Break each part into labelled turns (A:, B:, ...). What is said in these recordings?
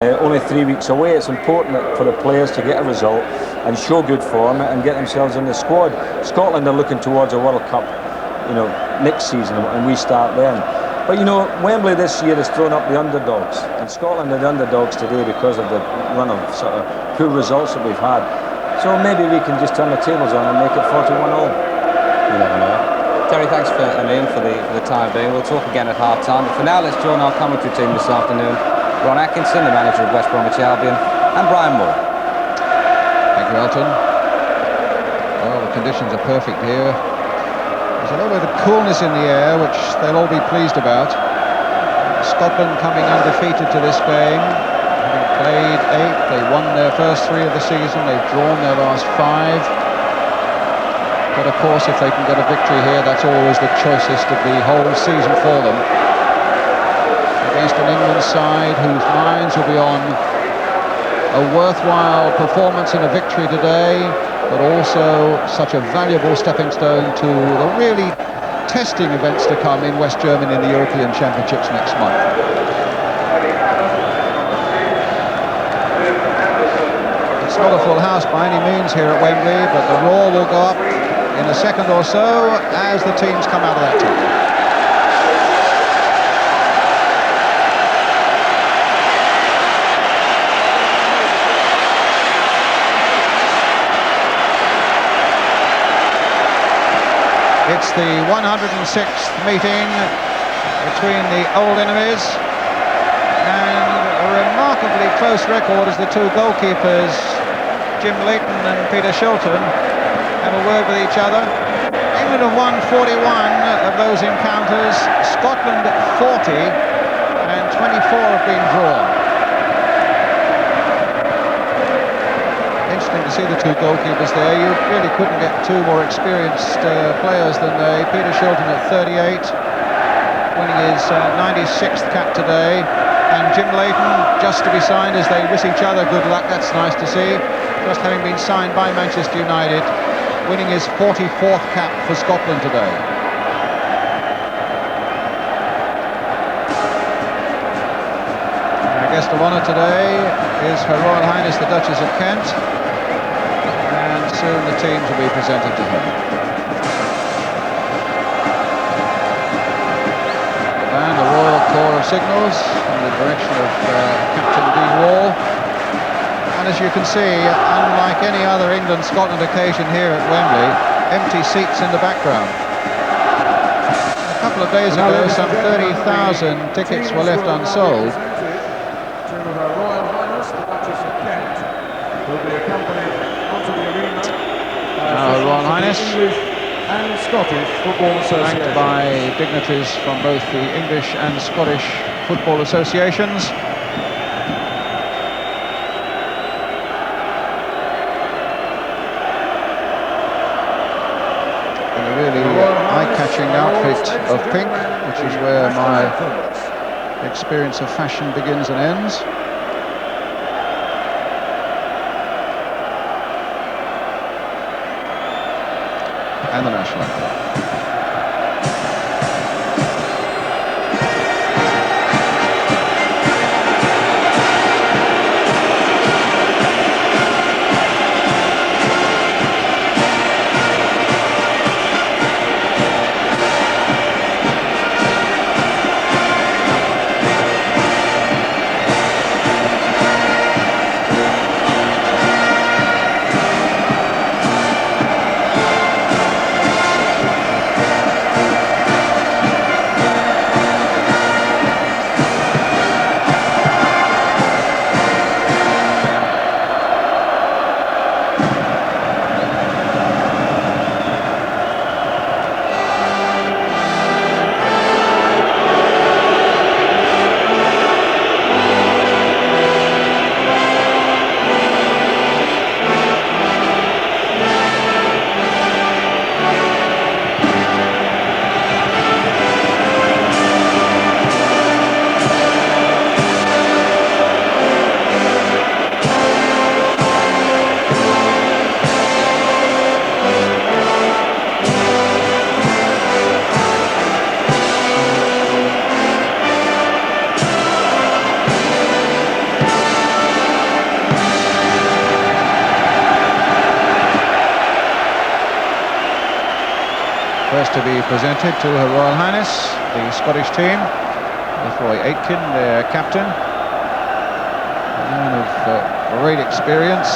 A: Only 3 weeks away. It's important for the players to get a result and show good form and get themselves in the squad. Scotland are looking towards a World Cup, next season, and we start then. But Wembley this year has thrown up the underdogs, and Scotland are the underdogs today because of the run of sort of poor results that we've had. So maybe we can just turn the tables on and make it 41-all.
B: You never know. Terry, thanks and Ian for the time being. We'll talk again at half-time. But for now, let's join our commentary team this afternoon. Ron Atkinson, the manager of West Bromwich Albion, and Brian Moore.
C: Thank you, Elton. Well, the conditions are perfect here. There's a little bit of coolness in the air, which they'll all be pleased about. Scotland coming undefeated to this game, having played 8. They won their first 3 of the season. They've drawn their last 5. But of course, if they can get a victory here, that's always the choicest of the whole season for them. Against an England side whose minds will be on a worthwhile performance and a victory today, but also such a valuable stepping stone to the really testing events to come in West Germany in the European Championships next month. It's not a full house by any means here at Wembley, but the roar will go up in a second or so as the teams come out of that tunnel. It's the 106th meeting between the old enemies, and a remarkably close record as the 2 goalkeepers, Jim Leighton and Peter Shilton, have a word with each other. England have won 41 of those encounters, Scotland 40, and 24 have been drawn. Interesting to see the 2 goalkeepers there. You really couldn't get 2 more experienced players than they. Peter Shilton at 38, winning his 96th cap today, and Jim Leighton just to be signed as they wish each other good luck. That's nice to see. Just having been signed by Manchester United, winning his 44th cap for Scotland today. Our guest of honour today is Her Royal Highness the Duchess of Kent, and soon the teams will be presented to her. And the Royal Corps of Signals in the direction of Captain Dean Wall. And as you can see, unlike any other England-Scotland occasion here at Wembley, empty seats in the background. A couple of days ago, some 30,000 tickets were left unsold. Now, Her Royal Highness,
D: and Scottish Football Association,
C: flanked by dignitaries from both the English and Scottish football associations. In a really eye-catching outfit of pink, which is where my experience of fashion begins and ends. And the national anthem. First to be presented to Her Royal Highness, the Scottish team, with Roy Aitken, their captain. A man of great experience,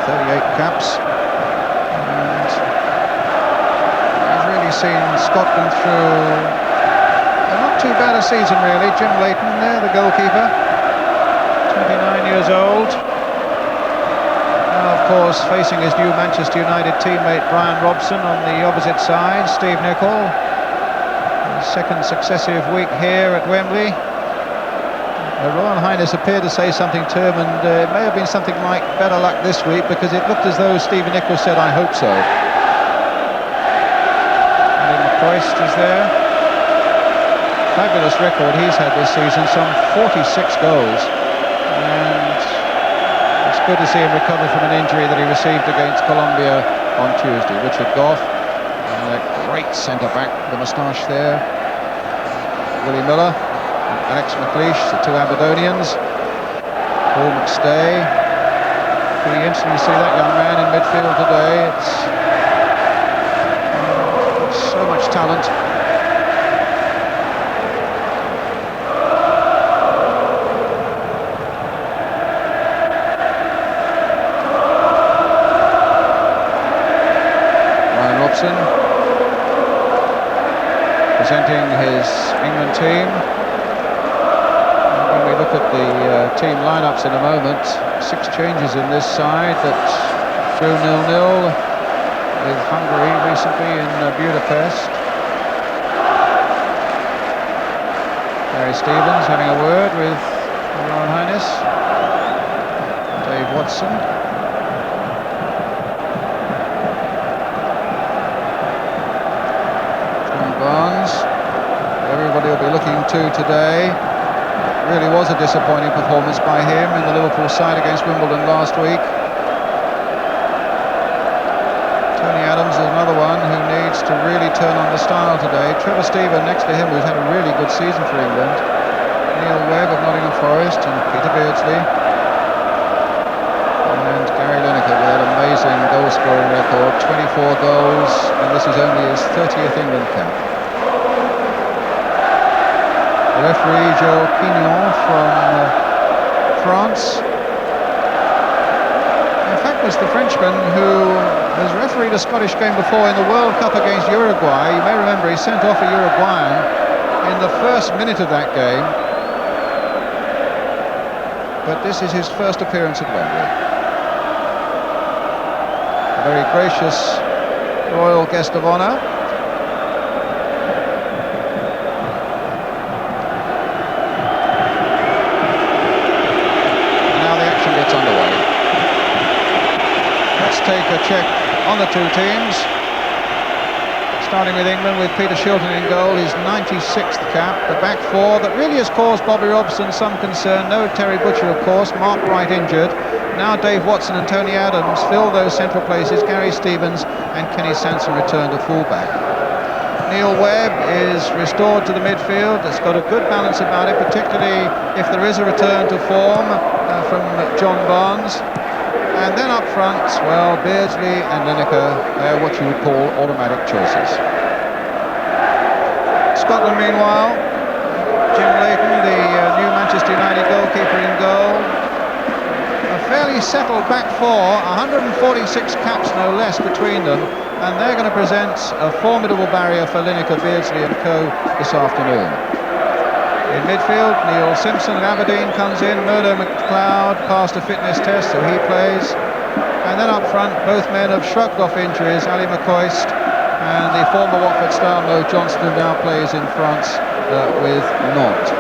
C: 38 caps. And he's really seen Scotland through not too bad a season, really. Jim Leighton there, the goalkeeper, 29 years old. Now, of course, facing his new Manchester United teammate Brian Robson on the opposite side, Steve Nicol. His second successive week here at Wembley. Her Royal Highness appeared to say something to him, and it may have been something like better luck this week, because it looked as though Stephen Nicol said, "I hope so." And McCoist is there. Fabulous record he's had this season, some 46 goals. And it's good to see him recover from an injury that he received against Colombia on Tuesday. Richard Gough, and a great centre-back, the moustache there, Willie Miller, and Alex McLeish, the two Aberdonians, Paul McStay. Pretty interesting to see that young man in midfield today. It's so much talent. Presenting his England team. When we look at the team lineups in a moment, 6 changes in this side that drew 0-0 with Hungary recently in Budapest. Gary Stevens having a word with Her Royal Highness. Dave Watson. Barnes, everybody will be looking to today. It really was a disappointing performance by him in the Liverpool side against Wimbledon last week. Tony Adams is another one who needs to really turn on the style today. Trevor Steven next to him, who's had a really good season for England. Neil Webb of Nottingham Forest and Peter Beardsley. And Gary Lineker with that amazing goal scoring record, 24 goals, and this is only his 30th England cap. The referee Joe Pignon from France. In fact, was the Frenchman who has refereed a Scottish game before in the World Cup against Uruguay. You may remember he sent off a Uruguayan in the first minute of that game. But this is his first appearance at Wembley. A very gracious royal guest of honour. Now the action gets underway. Let's take a check on the two teams. Starting with England with Peter Shilton in goal, his 96th cap. The back four that really has caused Bobby Robson some concern. No Terry Butcher, of course. Mark Wright injured. Now Dave Watson and Tony Adams fill those central places. Gary Stevens and Kenny Sansom return to fullback. Neil Webb is restored to the midfield. It's got a good balance about it, particularly if there is a return to form from John Barnes. And then up front, well, Beardsley and Lineker, they're what you would call automatic choices. Scotland, meanwhile, Jim Leighton, the new Manchester United goalkeeper, in goal. A fairly settled back four, 146 caps no less between them, and they're going to present a formidable barrier for Lineker, Beardsley and co this afternoon. In midfield, Neil Simpson of Aberdeen comes in. Murdo McLeod passed a fitness test, so he plays. And then up front, both men have shrugged off injuries. Ali McCoist and the former Watford star Mo Johnston now plays in France with Nantes.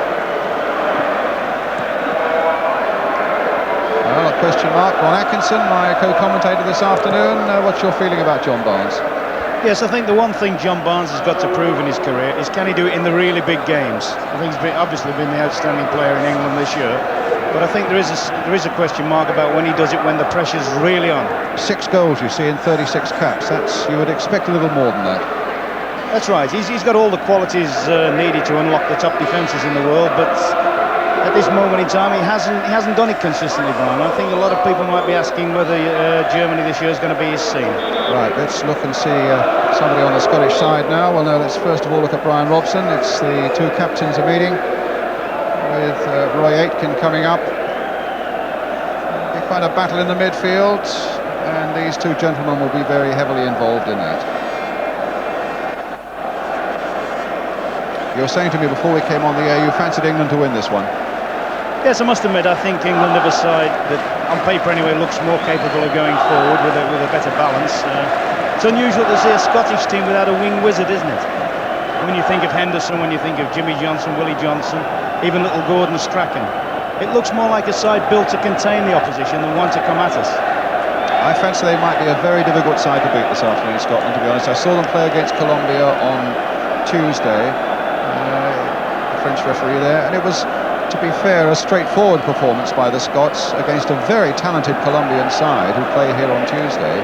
C: Well, a question mark. Ron Atkinson, my co-commentator this afternoon. What's your feeling about John Barnes?
E: Yes, I think the one thing John Barnes has got to prove in his career is, can he do it in the really big games? I think he's obviously been the outstanding player in England this year, but I think there is a question mark about when he does it when the pressure's really on.
C: 6 goals you see in 36 caps. You would expect a little more than that.
E: That's right. He's got all the qualities needed to unlock the top defences in the world, but at this moment in time, he hasn't done it consistently, Brian. I think a lot of people might be asking whether Germany this year is going to be his scene.
C: Right, let's look and see somebody on the Scottish side now. Well, no, let's first of all look at Brian Robson. It's the two captains are meeting, with Roy Aitken coming up. They find a battle in the midfield, and these two gentlemen will be very heavily involved in that. You were saying to me before we came on the air, you fancied England to win this one.
E: Yes, I must admit, I think England have a side that, on paper anyway, looks more capable of going forward with a better balance. It's unusual to see a Scottish team without a wing wizard, isn't it? When you think of Henderson, when you think of Jimmy Johnson, Willie Johnson, even little Gordon Strachan, it looks more like a side built to contain the opposition than one to come at us.
C: I fancy they might be a very difficult side to beat this afternoon in Scotland, to be honest. I saw them play against Colombia on Tuesday, the French referee there, and it was, to be fair, a straightforward performance by the Scots against a very talented Colombian side who play here on Tuesday.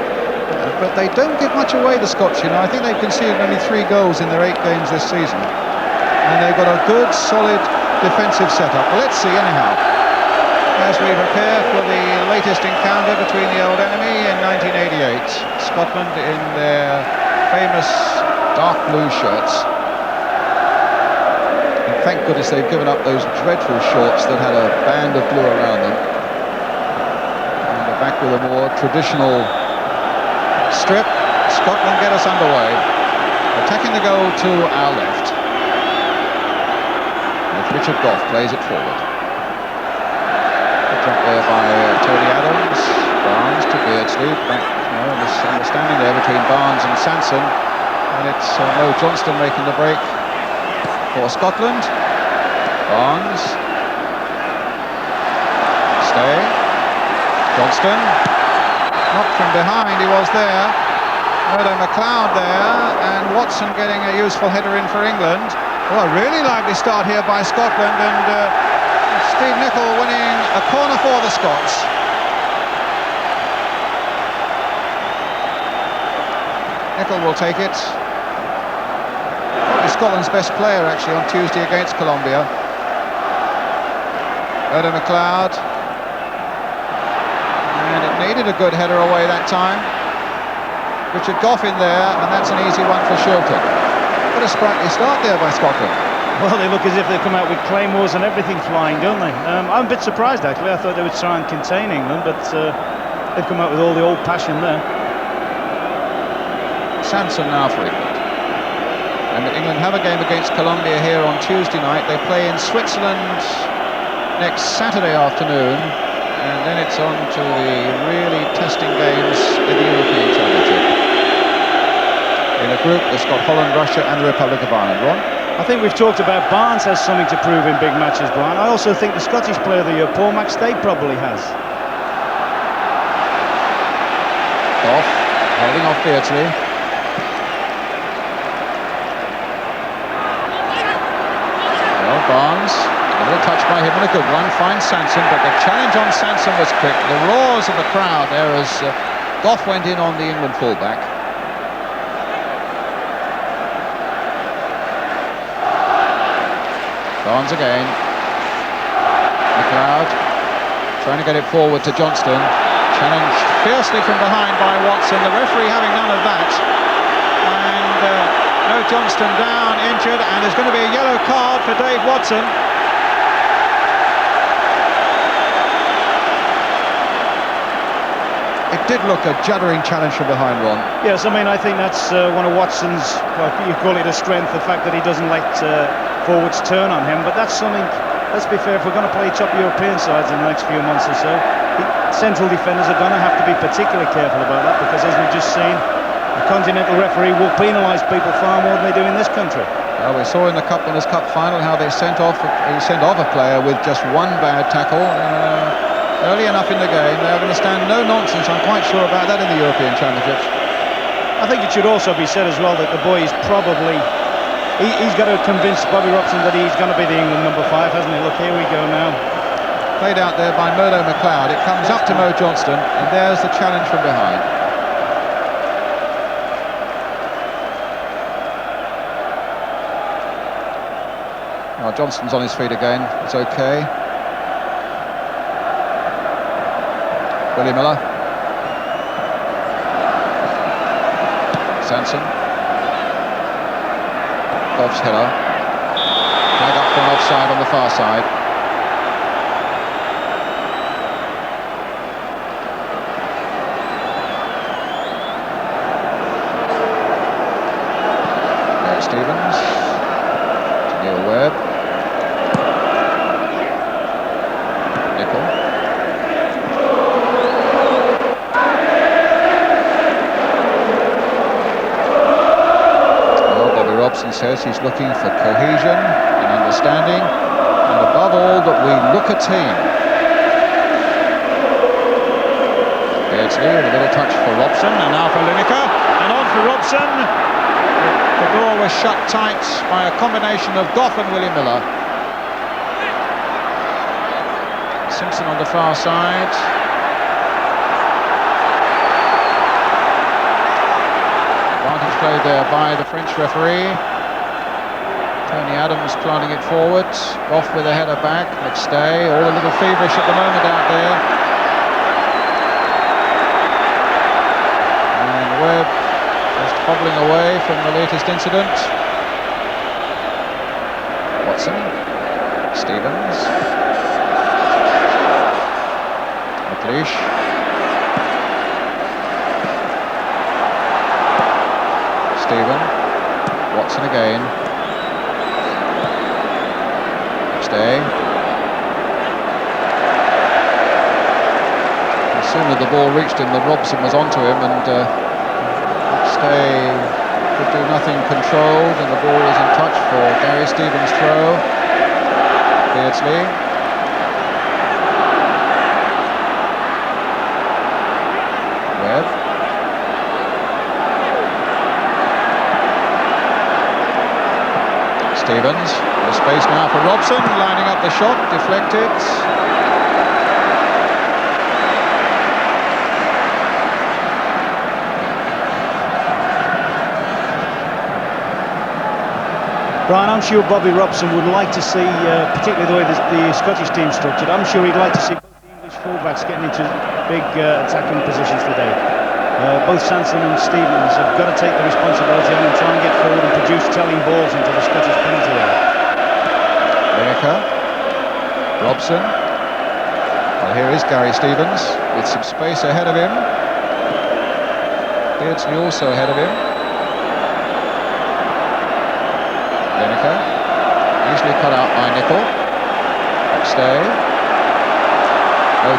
C: But they don't give much away, the Scots, you know. I think they've conceded only 3 goals in their 8 games this season. And they've got a good, solid defensive setup. Well, let's see, anyhow. As we prepare for the latest encounter between the old enemy in 1988. Scotland in their famous dark blue shirts. And thank goodness they've given up those dreadful shorts that had a band of blue around them. And they're back with a more traditional strip. Scotland get us underway. Attacking the goal to our left. With Richard Gough plays it forward. Up there by Tony Adams. Barnes to Beardsley. Back, misunderstanding there between Barnes and Sanson. And it's Mo Johnston making the break for Scotland. Barnes. Stay. Johnston. Not from behind, he was there. Murdo McLeod there, and Watson getting a useful header in for England. Well, a really lively start here by Scotland, and Steve Nicol winning a corner for the Scots. Nicol will take it. Probably Scotland's best player actually on Tuesday against Colombia. Murdo McLeod. And it needed a good header away that time. Richard Gough in there, and that's an easy one for Shilton. What a sprightly start there by Scotland.
E: Well, they look as if they've come out with claymores and everything flying, don't they? I'm a bit surprised, actually. I thought they would try and contain England, but they've come out with all the old passion there.
C: Sanson now for England. And England have a game against Colombia here on Tuesday night. They play in Switzerland next Saturday afternoon, and then it's on to the really testing games in the European Championship. In a group that's got Holland, Russia and the Republic of Ireland. Ron?
E: I think we've talked about Barnes has something to prove in big matches, Brian. I also think the Scottish player of the year, Paul McStade, probably has.
C: Gough, holding off Beardsley. Well, Barnes, a little touch by him and a good one, finds Sanson, but the challenge on Sanson was quick. The roars of the crowd there as Gough went in on the England fullback. Barnes again. McLeod trying to get it forward to Johnston. Challenged fiercely from behind by Watson. The referee having none of that. And no, Johnston down, injured, and there's going to be a yellow card for Dave Watson. It did look a juddering challenge from behind, Ron.
E: Yes, I mean, I think that's one of Watson's, well, you call it a strength, the fact that he doesn't let forwards turn on him, but that's something, let's be fair, if we're going to play top European sides in the next few months or so, central defenders are going to have to be particularly careful about that, because as we've just seen, a continental referee will penalise people far more than they do in this country.
C: Well, we saw in the Winners' Cup final how they sent off a player with just one bad tackle early enough in the game. They're going to stand no nonsense, I'm quite sure about that in the European Championships.
E: I think it should also be said as well that the boy is probably, he's got to convince Bobby Robson that he's going to be the England number 5, hasn't he? Look, here we go now.
C: Played out there by Murdo McLeod. It comes up to Mo Johnston, and there's the challenge from behind. Now Johnston's on his feet again. It's okay. Willie Miller. Sanson. Goff's header. Flag up from offside on the far side. Gary Stevens. To Neil Webb. Nicol. Robson says he's looking for cohesion and understanding, and above all that we look a team. Beardsley with a little touch for Robson, and now for Lineker, and on for Robson. The door was shut tight by a combination of Goff and Willie Miller. Simpson on the far side. Advantage played there by the French referee. Tony Adams planting it forward. Off with a header back. McStay, all a little feverish at the moment out there. And Webb just hobbling away from the latest incident. Watson. Stevens. McLeish. Stephen, Watson again. McStay. As soon as the ball reached him, then Robson was onto him, and McStay could do nothing controlled, and the ball was in touch for Gary Stevens' throw. Beardsley. Webb. Stevens, the space now for Robson, lining up the shot, deflected.
E: Brian, I'm sure Bobby Robson would like to see, particularly the way the Scottish team's structured, I'm sure he'd like to see both the English fullbacks getting into big attacking positions today. Both Sanson and Stevens have got to take the responsibility on and try and get forward and produce telling balls into the Scottish penalty area.
C: Lineker. Robson. Well, here is Gary Stevens with some space ahead of him. Beardsley also ahead of him. Lineker. Easily cut out by Nicol. McStay.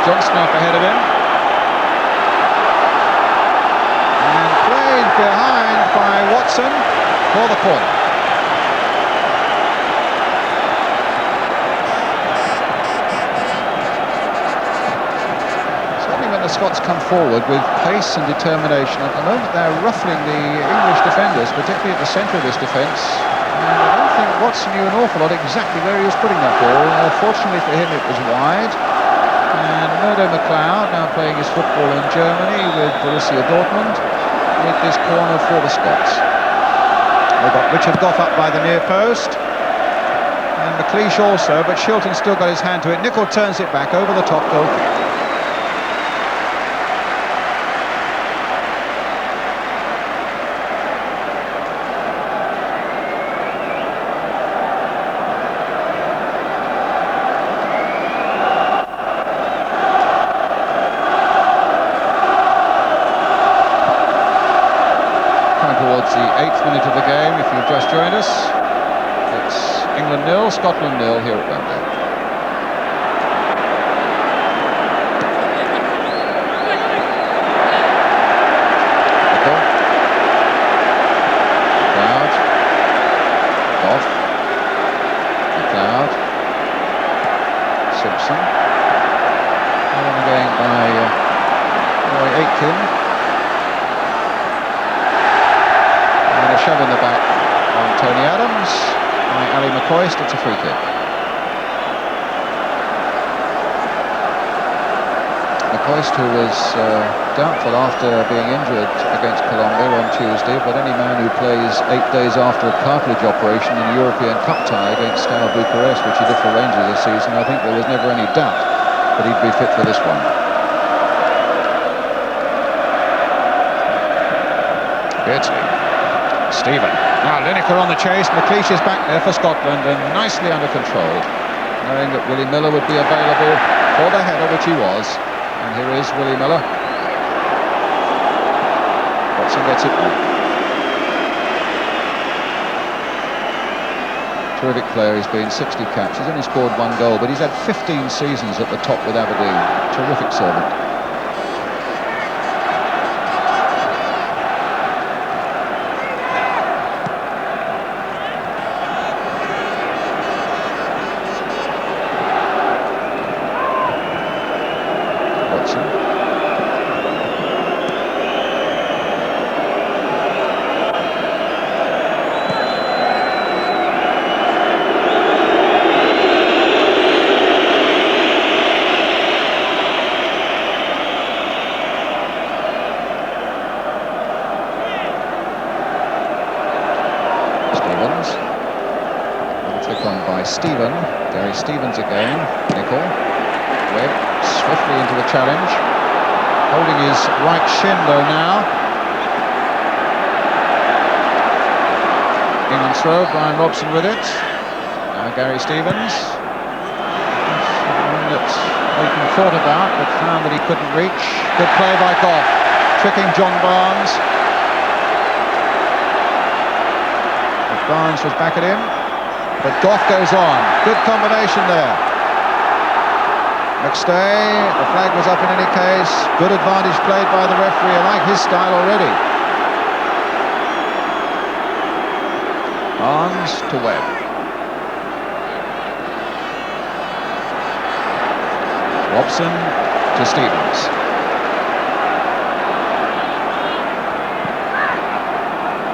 C: Johnson up ahead of him. Behind by Watson for the corner. Certainly when the Scots come forward with pace and determination, at the moment they're ruffling the English defenders, particularly at the centre of this defence. And I don't think Watson knew an awful lot exactly where he was putting that ball. Fortunately for him it was wide. And Murdo McLeod now playing his football in Germany with Borussia Dortmund, with this corner for the Scots. They've got Richard Goff up by the near post, and McLeish also, but Shilton still got his hand to it. Nicol turns it back over the top goal. The 8th minute of the game, if you've just joined us. It's England 0, Scotland 0 here at Wembley. Nicol. McLeod. Goff. McLeod. Simpson. And again by Roy Aitken. A shove in the back on Tony Adams by Ali McCoist. It's a free kick. McCoist, who was doubtful after being injured against Colombia on Tuesday, but any man who plays 8 days after a cartilage operation in a European Cup tie against Steaua Bucharest, which he did for Rangers this season, I think there was never any doubt that he'd be fit for this one. Beardsley. Stephen. Now Lineker on the chase. McLeish is back there for Scotland and nicely under control, knowing that Willie Miller would be available for the header, which he was. And here is Willie Miller. Watson gets it back. Terrific player. He's been 60 caps. He's only scored 1 goal, but he's had 15 seasons at the top with Aberdeen. Terrific servant. Stephen, Gary Stevens again, Nicol, Webb swiftly into the challenge, holding his right shin though now. England throw, Brian Robson with it, now Gary Stevens, one that Aiken thought about but found that he couldn't reach. Good play by Goff, tricking John Barnes, but Barnes was back at him. But Goff goes on. Good combination there. McStay, the flag was up in any case. Good advantage played by the referee. I like his style already. Barnes to Webb. Robson to Stevens.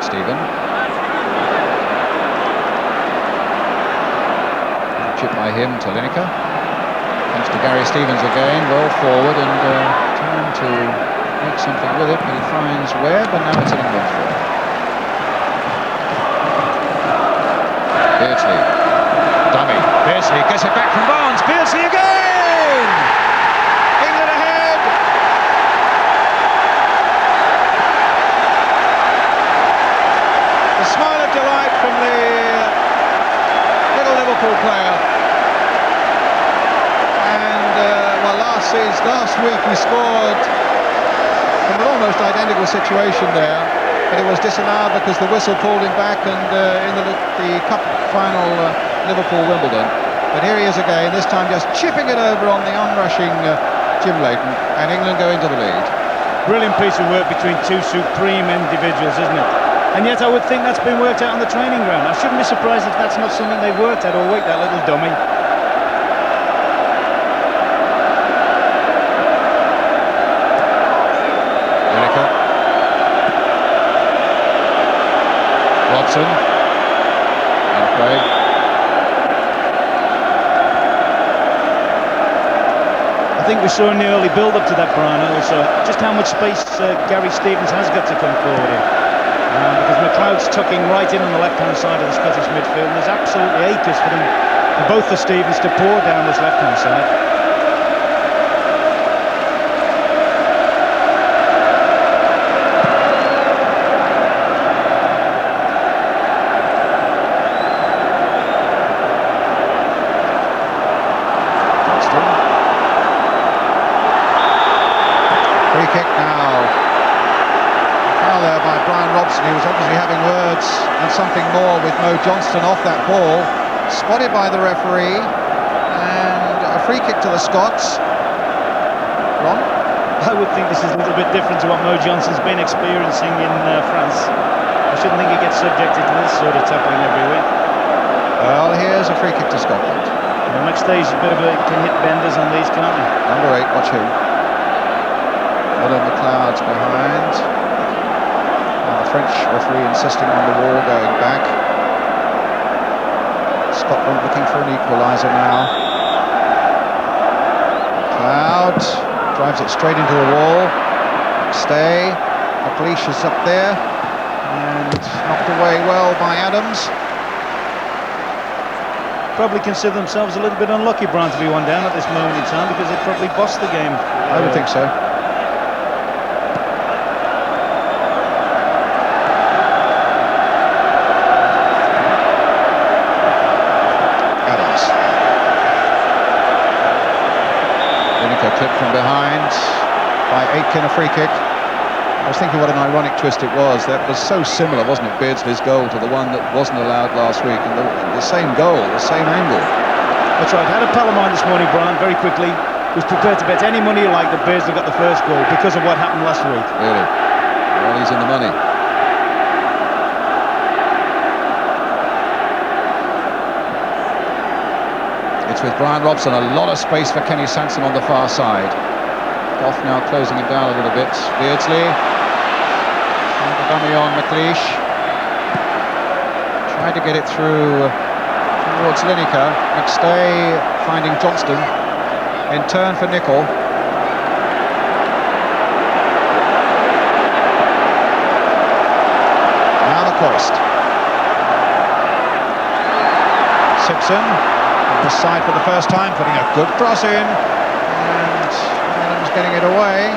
C: Stephen. By him to Lineker. Thanks to Gary Stevens again, well forward and trying to make something with it, but he finds Webb and now it's an England throw. Beardsley. Dummy. Beardsley gets it back from Barnes. Beardsley again! England ahead! A smile of delight from the little Liverpool player. Last week he scored from an almost identical situation there, but it was disallowed because the whistle pulled him back and in the cup final Liverpool-Wimbledon. But here he is again, this time just chipping it over on the onrushing Jim Leighton, and England go into the lead.
E: Brilliant piece of work between two supreme individuals, isn't it? And yet I would think that's been worked out on the training ground. I shouldn't be surprised if that's not something they've worked out all week, that little dummy.
C: Robson and play.
E: I think we saw in the early build-up to that, Brian, also just how much space Gary Stevens has got to come forward in. Because McLeod's tucking right in on the left-hand side of the Scottish midfield, and there's absolutely acres for them, for both the Stevens to pour down this left-hand side.
C: Free kick now. Foul there by Brian Robson. He was obviously having words and something more with Mo Johnston off that ball. Spotted by the referee. And a free kick to the Scots. Ron?
E: I would think this is a little bit different to what Mo Johnston's been experiencing in France. I shouldn't think he gets subjected to this sort of tackling every week.
C: Well, here's a free kick to Scotland.
E: The next stage a bit of can hit benders on these, can't he?
C: Number 8, watch him. One of the clouds behind. And the French referee insisting on the wall going back. Scotland looking for an equaliser now. Cloud drives it straight into the wall. Stay. McLeish is up there. And knocked away well by Adams.
E: Probably consider themselves a little bit unlucky, Brian, to be one down at this moment in time, because they probably bossed the game.
C: I would think so. from behind by Aitken, a free kick. I was thinking what an ironic twist it was. That was so similar, wasn't it, Beardsley's goal to the one that wasn't allowed last week, and the same goal, the same angle.
E: That's right. Had a pal of mine this morning, Brian, very quickly, was prepared to bet any money you like that Beardsley got the first goal because of what happened last week.
C: Really? Well, he's in the money. It's with Brian Robson, a lot of space for Kenny Sansom on the far side. Goff now closing him down a little bit. Beardsley. The dummy on McLeish. Tried to get it through towards Lineker. McStay finding Johnston. In turn for Nicol. Now the Coist. Simpson on the side for the first time, putting a good cross in. And Adams getting it away.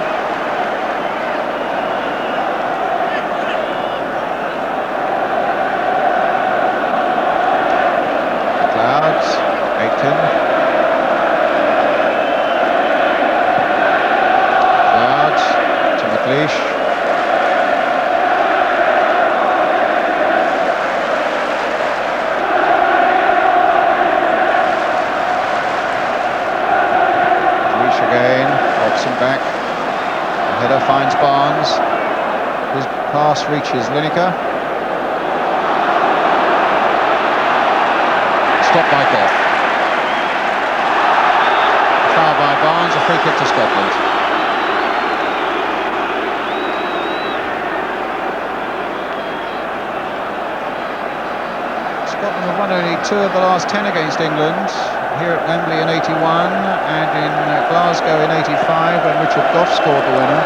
C: McLeod, Aitken. McLeod to McLeish. McLeish again, Robson back. The header finds Barnes. His pass reaches Lineker. Stopped by Goff. Foul by Barnes, a free kick to Scotland. Scotland have won only 2 of the last 10 against England, here at Wembley in '81 and in Glasgow in '85 when Richard Gough scored the winner.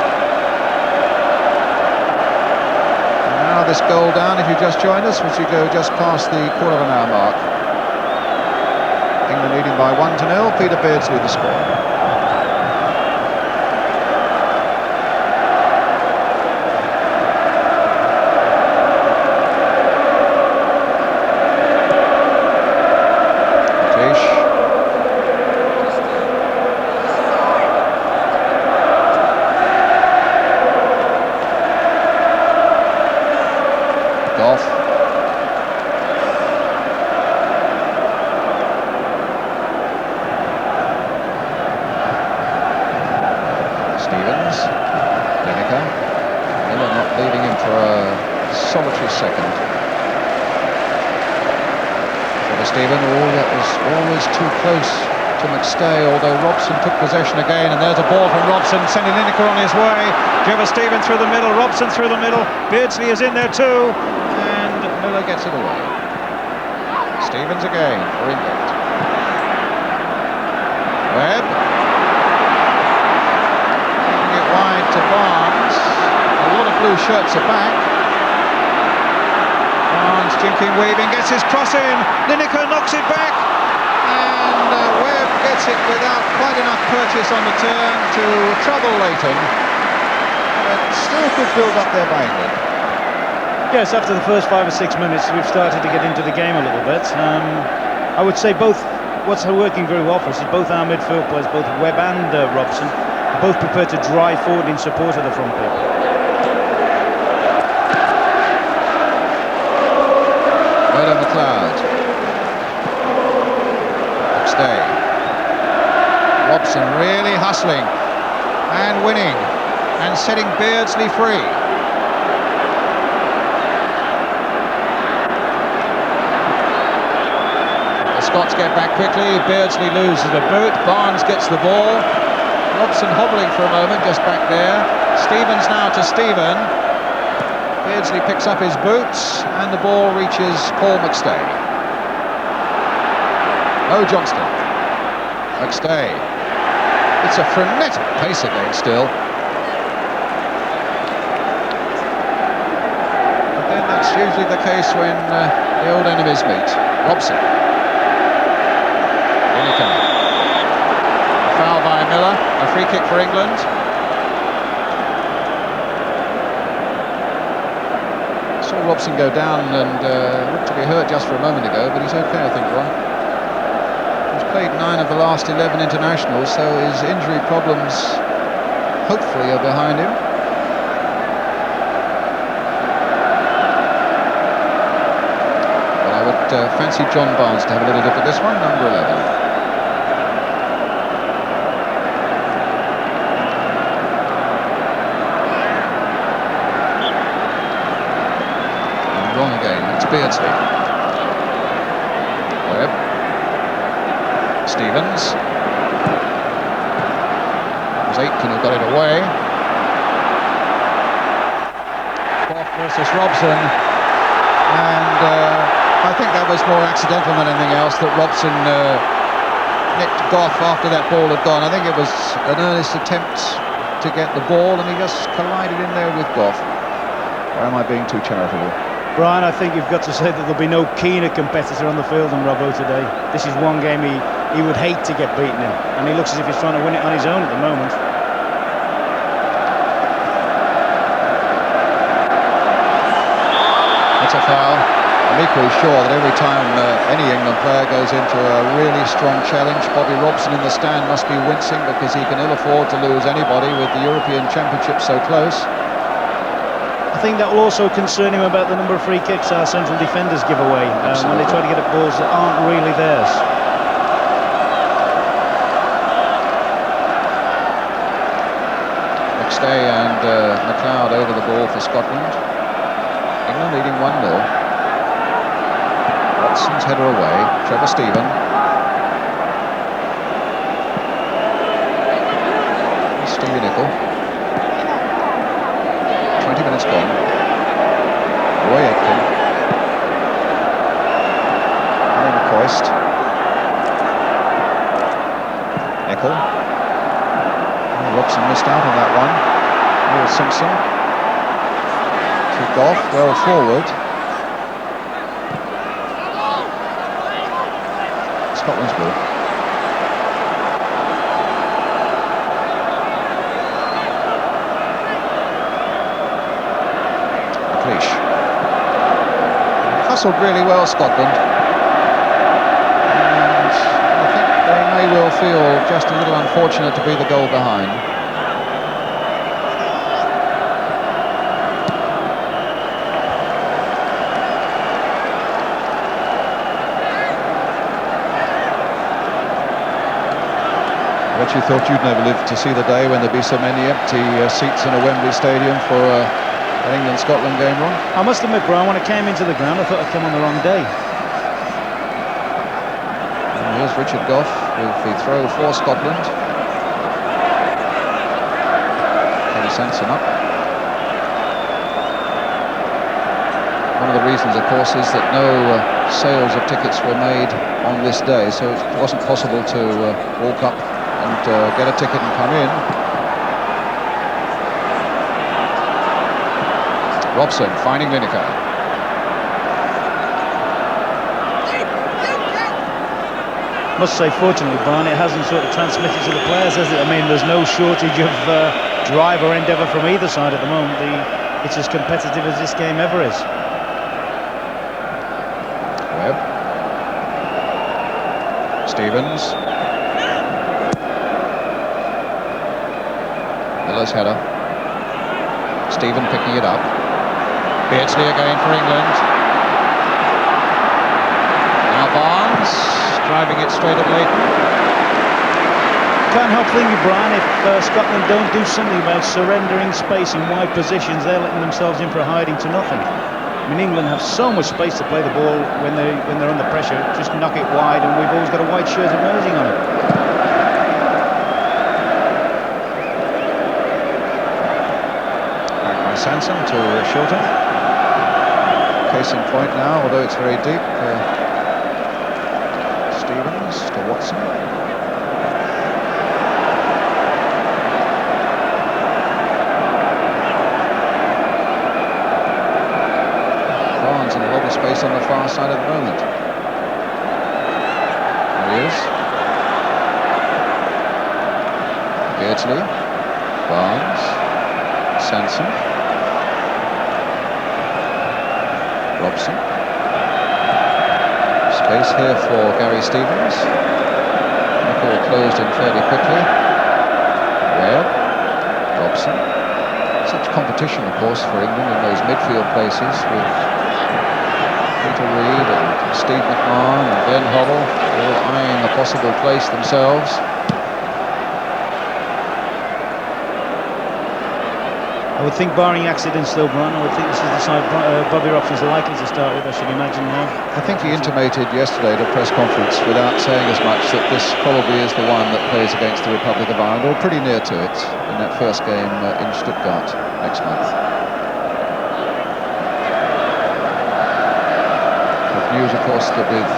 C: And now this goal down, if you just joined us, which you go just past the quarter of an hour mark. England leading by 1-0, Peter Beardsley the score. McLeish. Goff. Stevens, Lineker. Miller not leaving him for a solitary second. For Stephen, that was always too close to McStay, although Robson took possession again, and there's a ball from Robson, sending Lineker on his way. Trevor Stephen through the middle, Robson through the middle, Beardsley is in there too, and Miller gets it away. Stevens again for England. Webb. Wide to Barnes. A lot of blue shirts are back. Barnes jinking, weaving, gets his cross in. Lineker knocks it back, and Webb gets it without quite enough purchase on the turn to trouble Leighton, but still good build up there by England.
E: Yes, after the first 5 or 6 minutes, we've started to get into the game a little bit. I would say both. What's working very well for us is both our midfield players, both Webb and Robson, both prepared to drive forward in support of the front people.
C: Murdo McLeod. McStay. Robson really hustling and winning and setting Beardsley free. The Scots get back quickly. Beardsley loses a boot. Barnes gets the ball. Robson hobbling for a moment just back there. Stevens now to Stephen. Beardsley picks up his boots and the ball reaches Paul McStay. Oh, Johnston. McStay. It's a frenetic pace again still. But then that's usually the case when the old enemies meet. Robson. Lineker. Foul by Miller, a free kick for England. Saw Robson go down and looked to be hurt just for a moment ago, but he's okay, I think, Ron. He's played 9 of the last 11 internationals, so his injury problems hopefully are behind him. But I would fancy John Barnes to have a little look at this one, number 11. Wrong again, it's Beardsley. Webb. Stevens. It was Aitken who got it away. Goff versus Robson. And I think that was more accidental than anything else, that Robson nicked Goff after that ball had gone. I think it was an earnest attempt to get the ball, and he just collided in there with Goff. Or am I being too charitable?
E: Brian, I think you've got to say that there'll be no keener competitor on the field than Robbo today. This is one game he would hate to get beaten in, and he looks as if he's trying to win it on his own at the moment.
C: It's a foul. I'm equally sure that every time any England player goes into a really strong challenge, Bobby Robson in the stand must be wincing, because he can ill afford to lose anybody with the European Championship so close.
E: I think that will also concern him about the number of free kicks our central defenders give away when they try to get at balls that aren't really theirs.
C: McStay and McLeod over the ball for Scotland. England leading 1-0. Watson's header away. Trevor Stephen. Stevie Nicol. 20 minutes gone. Roy Aitken. Harry McCoist. Nicol. Robson missed out on that one. Neil Simpson. To Goff, well forward. Scotland's ball. McLeish. Hustled really well, Scotland. And I think they may well feel just a little unfortunate to be the goal behind. I bet you thought you'd never live to see the day when there'd be so many empty seats in a Wembley Stadium for an England-Scotland game, Ron.
E: I must admit, Brian, when I came into the ground, I thought I'd come on the wrong day.
C: And here's Richard Goff with the throw for Scotland. Kenny Sanson up. One of the reasons, of course, is that no sales of tickets were made on this day, so it wasn't possible to walk up and get a ticket and come in. Robson finding Lineker.
E: Must say, fortunately, Brian, it hasn't sort of transmitted to the players, has it? I mean, there's no shortage of drive or endeavour from either side at the moment. It's as competitive as this game ever is.
C: Webb. Stevens. Miller's header. Stephen picking it up. Beardsley again for England. Now Barnes driving it straight at Leighton.
E: Can't help thinking, Brian, if Scotland don't do something about surrendering space in wide positions, they're letting themselves in for a hiding to nothing. I mean, England have so much space to play the ball when they're under pressure. Just knock it wide, and we've always got a white shirt emerging on it.
C: Sanson to Shilton. Case in point now, although it's very deep. Stevens to Watson. Barnes in a lot of space on the far side at the moment. There he is. Beardsley. Barnes. Sanson. Robson. Space here for Gary Stevens. all closed in fairly quickly. Webb, Dobson. Such competition, of course, for England in those midfield places with Peter Reid and Steve McMahon and Glenn Hoddle all eyeing a possible place themselves.
E: I would think, barring accidents though, Brian, I would think this is the side Bobby Robson's likely to start with, I should imagine now.
C: I think he intimated yesterday at a press conference, without saying as much, that this probably is the one that plays against the Republic of Ireland, or pretty near to it, in that first game in Stuttgart next month. Good news, of course, that with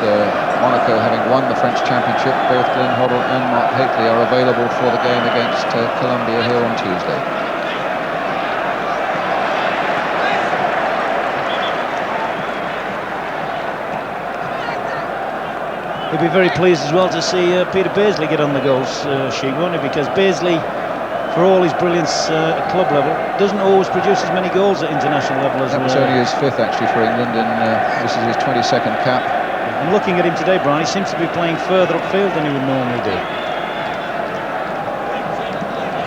C: Monaco having won the French Championship, both Glenn Hoddle and Mark Hateley are available for the game against Colombia here on Tuesday.
E: He'll be very pleased as well to see Peter Beardsley get on the goals sheet, won't he? Because Beardsley, for all his brilliance at club level, doesn't always produce as many goals at international level as
C: that was only his 5th actually for England, and this is his 22nd cap.
E: And looking at him today, Brian, he seems to be playing further upfield than he would normally do.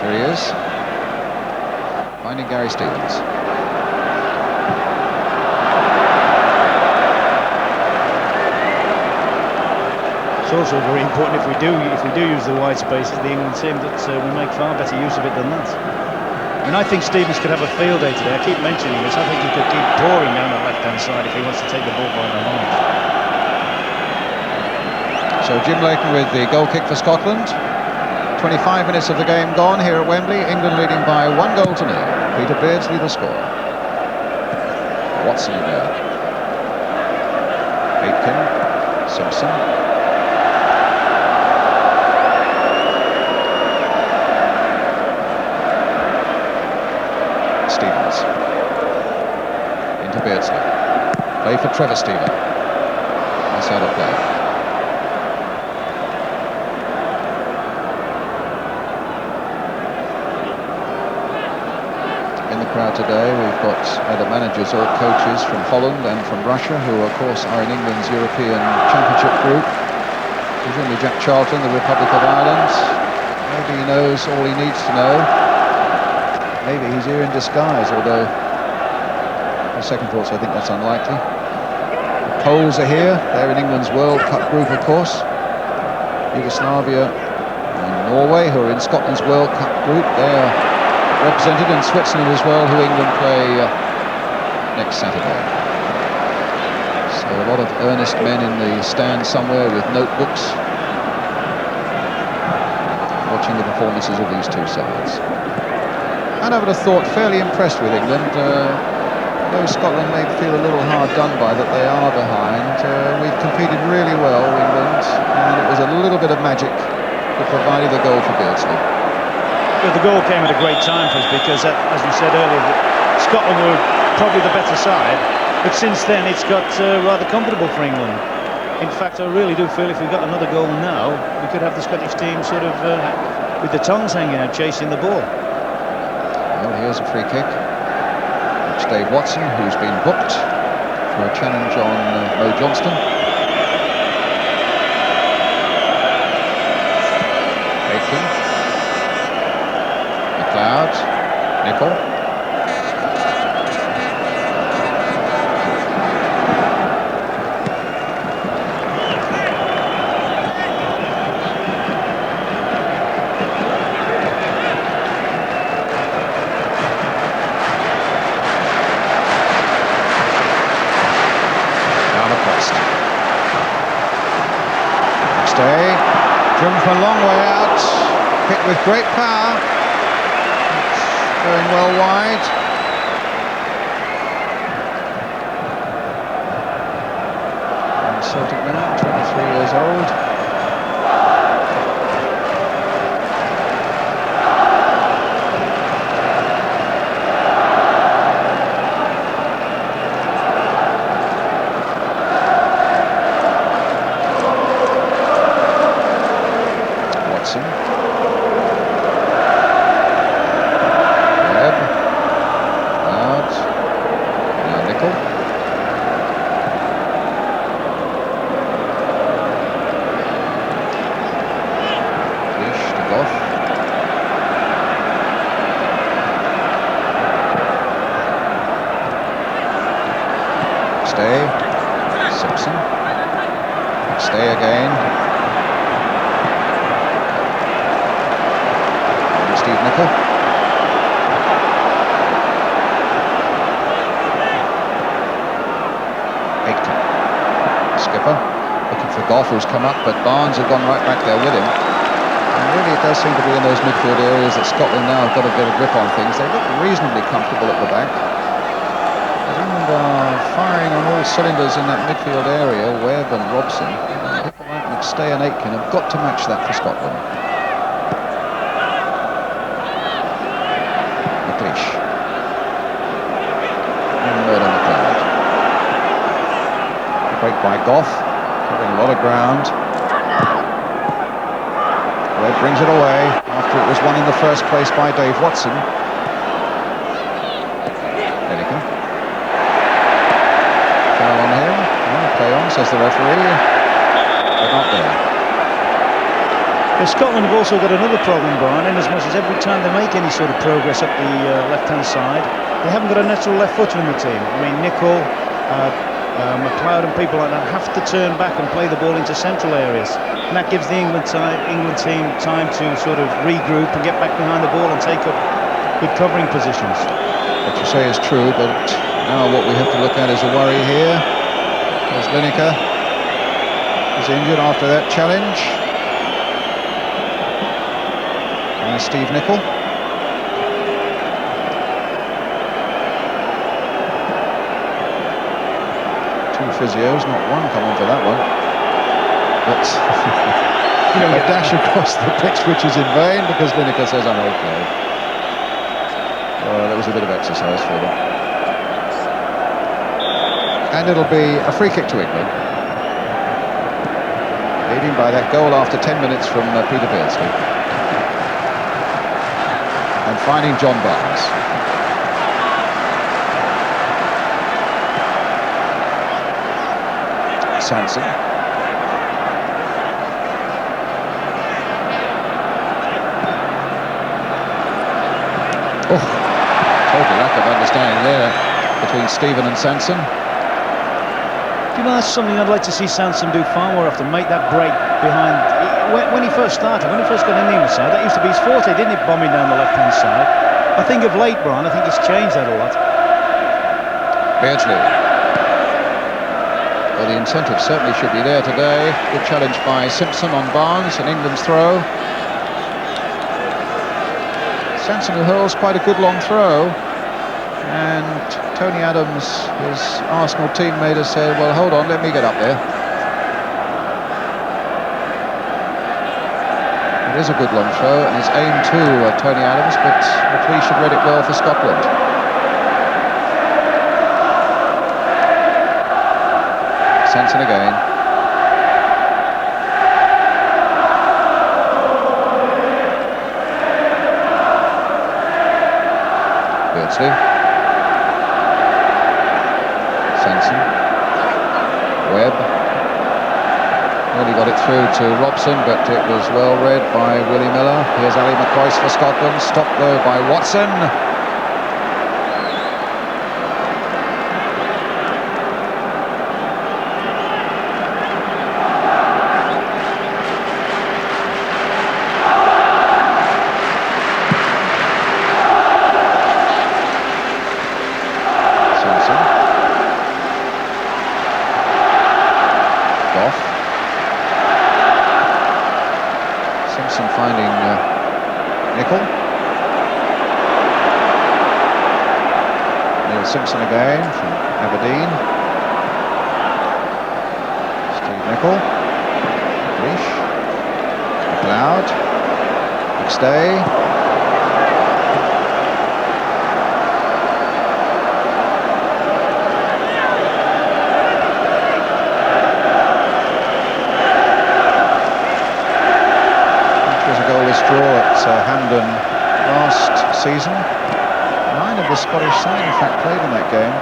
C: Here he is, finding Gary Stevens.
E: It's also very important if we do use the wide spaces, the England team, that we make far better use of it than that. I mean, I think Stevens could have a field day today. I keep mentioning this. I think he could keep pouring down the left-hand side if he wants to take the ball by the arms.
C: So Jim Leighton with the goal kick for Scotland. 25 minutes of the game gone here at Wembley. England leading by 1-0 to 0. Peter Beardsley the score. Watson in there. Aitken, Simpson. Stevens. Into Beardsley. Play for Trevor Steven. Nice out of play. In the crowd today we've got either managers or coaches from Holland and from Russia, who of course are in England's European Championship group. Presumably Jack Charlton, the Republic of Ireland. Maybe he knows all he needs to know. Maybe he's here in disguise, although on second thoughts I think that's unlikely. The Poles are here. They're in England's World Cup group, of course. Yugoslavia and Norway, who are in Scotland's World Cup group. They're represented, in Switzerland as well, who England play next Saturday. So a lot of earnest men in the stand somewhere with notebooks, watching the performances of these two sides. And I would have thought fairly impressed with England, though Scotland may feel a little hard done by that they are behind. We've competed really well, England, and it was a little bit of magic that provided the goal for Beardsley.
E: But the goal came at a great time for us because, as we said earlier, Scotland were probably the better side, but since then it's got rather comfortable for England. In fact, I really do feel if we got another goal now, we could have the Scottish team sort of with the tongues hanging out, chasing the ball.
C: Well, here's a free kick. It's Dave Watson, who's been booked for a challenge on Mo Johnston. Aitken. McLeod. Nicol. Driven from a long way out, hit with great power, it's going well wide. And Celtic man, 23 years old. Day again. And Steve Nicol. Aitken. Skipper. Looking for Goff, who's come up, but Barnes have gone right back there with him. And really it does seem to be in those midfield areas that Scotland now have got to get a grip on things. They look reasonably comfortable at the back. And firing on all cylinders in that midfield area, Webb and Robson. People like McStay and Aitken have got to match that for Scotland. McLeish. And Murdo McLeod. Break by Goff, covering a lot of ground. Webb brings it away after it was won in the first place by Dave Watson. Lineker. Foul on him. Play on, says the referee. But not there.
E: Well, Scotland have also got another problem, Brian, in as much as every time they make any sort of progress up the left-hand side, they haven't got a natural left footer in the team. I mean, Nicol, McLeod and people like that have to turn back and play the ball into central areas. And that gives the England team time to sort of regroup and get back behind the ball and take up good covering positions.
C: What you say is true, but now what we have to look at is a worry here. As Lineker is injured after that challenge. And Steve Nicol. Two physios, not one coming for that one. But a dash across the pitch, which is in vain because Lineker says, I'm okay. That was a bit of exercise for them. And it'll be a free kick to England. Leading by that goal after 10 minutes from Peter Beardsley. And finding John Barnes. Sanson. Oh, total lack of understanding there between Stephen and Sanson.
E: You know, that's something I'd like to see Sanson do far more often, make that break behind. When he first started, when he first got in the England side, that used to be his forte, didn't it, bombing down the left-hand side? I think of late, Brian, I think he's changed that a lot.
C: Beardsley. Well, the incentive certainly should be there today. Good challenge by Simpson on Barnes, and England's throw. Sanson, who hurls quite a good long throw, and Tony Adams, his Arsenal teammate, has said, well, hold on, let me get up there. It is a good long throw, and it's aimed to Tony Adams, but McLeish should read it well for Scotland. Sanson again. Beardsley. Sanson. Webb. Nearly got it through to Robson, but it was well read by Willie Miller. Here's Ali McCoist for Scotland. Stopped though by Watson. Finding Nicol. Neil Simpson again from Aberdeen. Steve Nicol. McLeish. McLeod. McStay. Draw at Hampden last season. 9 of the Scottish side, in fact, played in that game.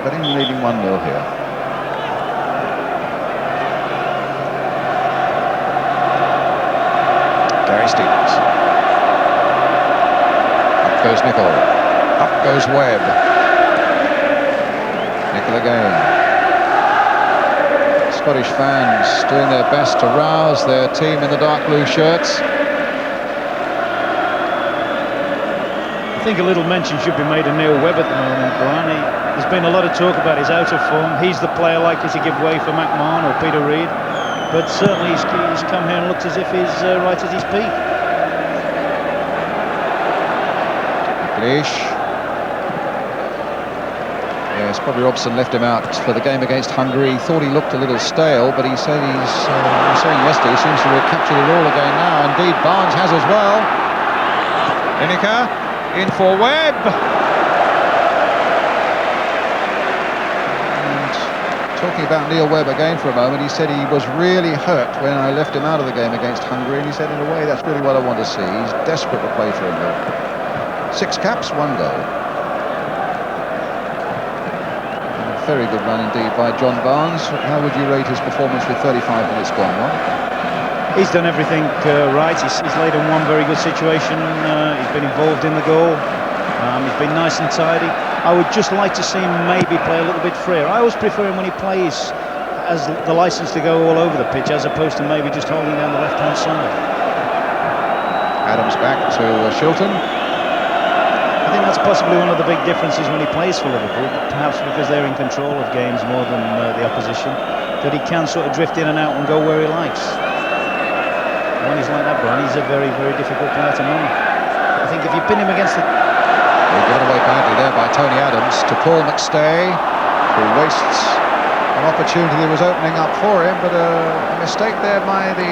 C: But England leading 1-0 here. Gary Stevens. Up goes Nicol. Up goes Webb. spectacular game. Scottish fans doing their best to rouse their team in the dark blue shirts.
E: I think a little mention should be made of Neil Webb at the moment, Brian. There's been a lot of talk about his out of form. He's the player likely to give way for McMahon or Peter Reid, but certainly he's come here and looked as if he's right at his peak.
C: Leash. Yes, Bobby Robson left him out for the game against Hungary. He thought he looked a little stale, but he said he was saying yesterday he seems to have captured it all again now. Indeed, Barnes has as well. Lineker in for Webb. And talking about Neil Webb again for a moment, he said he was really hurt when I left him out of the game against Hungary, and he said in a way that's really what I want to see. He's desperate to play for England. 6 caps, 1 goal. Very good run indeed by John Barnes. How would you rate his performance with 35 minutes gone, Ron?
E: He's done everything right. He's laid in one very good situation. He's been involved in the goal. He's been nice and tidy. I would just like to see him maybe play a little bit freer. I always prefer him when he plays as the license to go all over the pitch, as opposed to maybe just holding down the left-hand side.
C: Adams back to Shilton.
E: I think that's possibly one of the big differences when he plays for Liverpool, perhaps because they're in control of games more than the opposition, that he can sort of drift in and out and go where he likes. When he's like that, Brian, he's a very, very difficult player to manage. I think if you pin him against the...
C: Well, given away badly there by Tony Adams to Paul McStay, who wastes an opportunity that was opening up for him, but a mistake there by the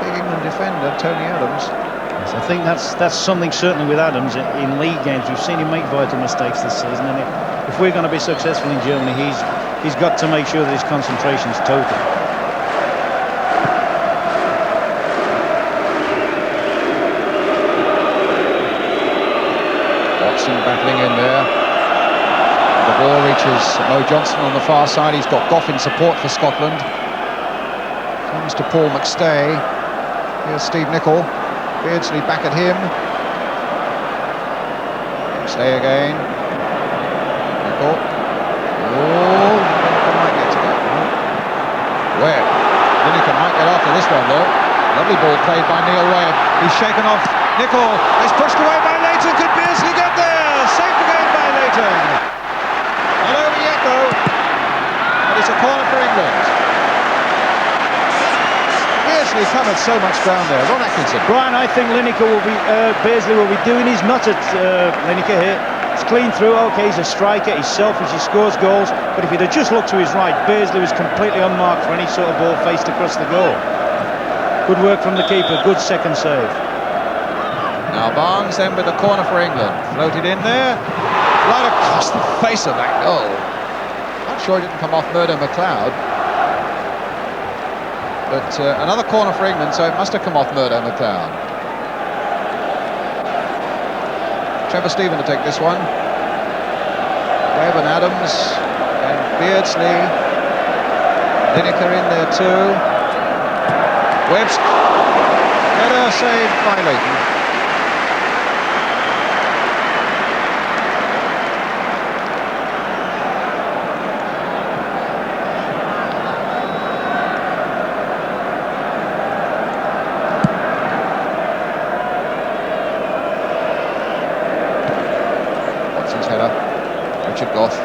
C: big England defender, Tony Adams.
E: I think that's something certainly with Adams in league games. We've seen him make vital mistakes this season, and if we're going to be successful in Germany, he's got to make sure that his concentration is total.
C: Watson battling in there. The ball reaches Mo Johnson on the far side. He's got Goff in support for Scotland. Comes to Paul McStay. Here's Steve Nicol. Beardsley back at him. Stay again. Nicol. Oh, Lineker might get to that. Webb. Lineker might get after this one though. Lovely ball played by Neil Webb. He's shaken off Nicol. It's pushed away by Leighton. Could Beardsley get there? Saved again by Leighton. Not over yet though. But it's a corner for England. Beardsley covered so much ground there. Ron Atkinson.
E: Brian, I think Beardsley will be doing his nut at Lineker here. It's clean through. Okay, he's a striker. He's selfish. He scores goals. But if he'd have just looked to his right, Beardsley was completely unmarked for any sort of ball faced across the goal. Good work from the keeper. Good second save.
C: Now Barnes then with the corner for England. Floated in there. Right across the face of that goal. Not sure it didn't come off Murdo McLeod. But another corner for England, so it must have come off Murdo McLeod. Trevor Stephen to take this one. Webb and Adams and Beardsley. Lineker in there too. Webb's better saved by Leighton. Richard Goff.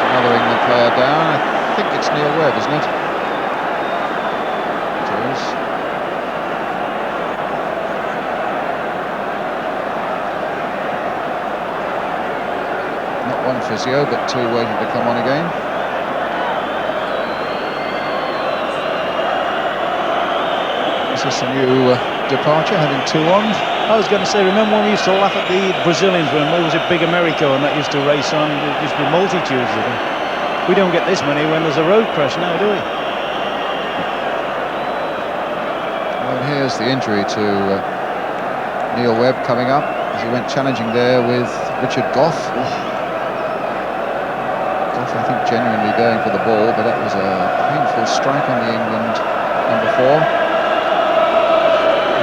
C: Another England player down. I think it's Neil Webb, isn't it? It is. Not one physio, but 2 waiting to come on again. Is this a new departure, having 2 on?
E: I was going to say, remember when we used to laugh at the Brazilians when was it Big America and that used to race on? There used to be multitudes of them. We don't get this many when there's a road crash now, do we?
C: Well, here's the injury to Neil Webb coming up as he went challenging there with Richard Goff. Goff, I think, genuinely going for the ball, but that was a painful strike on the England number 4.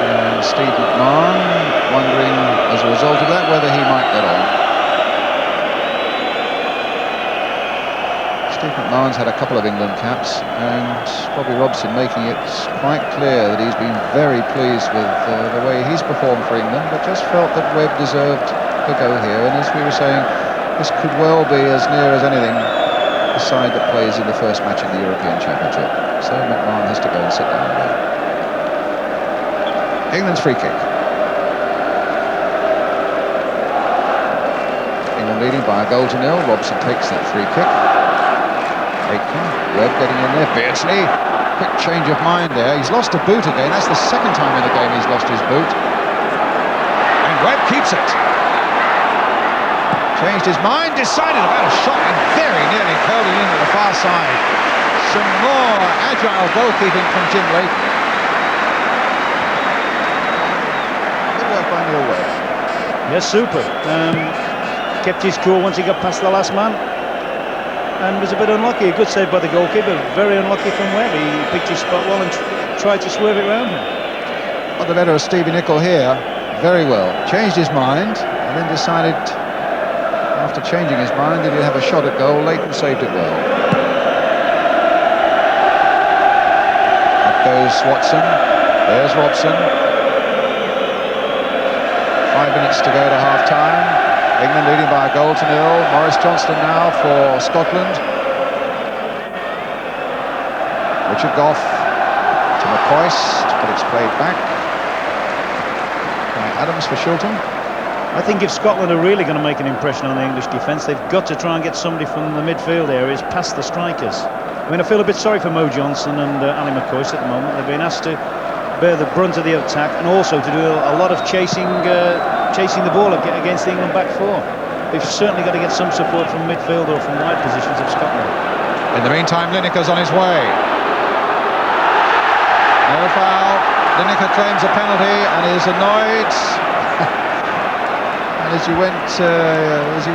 C: And And Steve McMahon wondering, as a result of that, whether he might get on. Steve McMahon's had a couple of England caps, and Bobby Robson making it quite clear that he's been very pleased with the way he's performed for England, but just felt that Webb deserved to go here. And as we were saying, this could well be as near as anything the side that plays in the first match in the European Championship. So McMahon has to go and sit down there. England's free kick. England leading by a goal to nil. Robson takes that free kick. Aitken, Webb getting in there. Beardsley, quick change of mind there. He's lost a boot again. That's the second time in the game he's lost his boot. And Webb keeps it. Changed his mind, decided about a shot, and very nearly curled it in at the far side. Some more agile goalkeeping from Jim Leighton. Good work by Neil Webb.
E: Yes, super. Kept his cool once he got past the last man, and was a bit unlucky. A good save by the goalkeeper, very unlucky from Webb. He picked his spot well and tried to swerve it round him.
C: Got the better of Stevie Nicol here, very well. Changed his mind, and then decided, after changing his mind, that he'd have a shot at goal. Leighton saved it well. Up goes Watson. There's Robson. 5 minutes to go to half-time. England leading by a goal to nil. Maurice Johnston now for Scotland. Richard Gough to McCoist, but it's played back by Adams for Shilton.
E: I think if Scotland are really going to make an impression on the English defence, they've got to try and get somebody from the midfield areas past the strikers. I mean, I feel a bit sorry for Mo Johnson and Ali McCoist at the moment. They've been asked to bear the brunt of the attack and also to do a lot of chasing the ball against the England back four. They've certainly got to get some support from midfield or from wide positions of Scotland.
C: In the meantime, Lineker's on his way. No foul. Lineker claims a penalty and is annoyed. And as you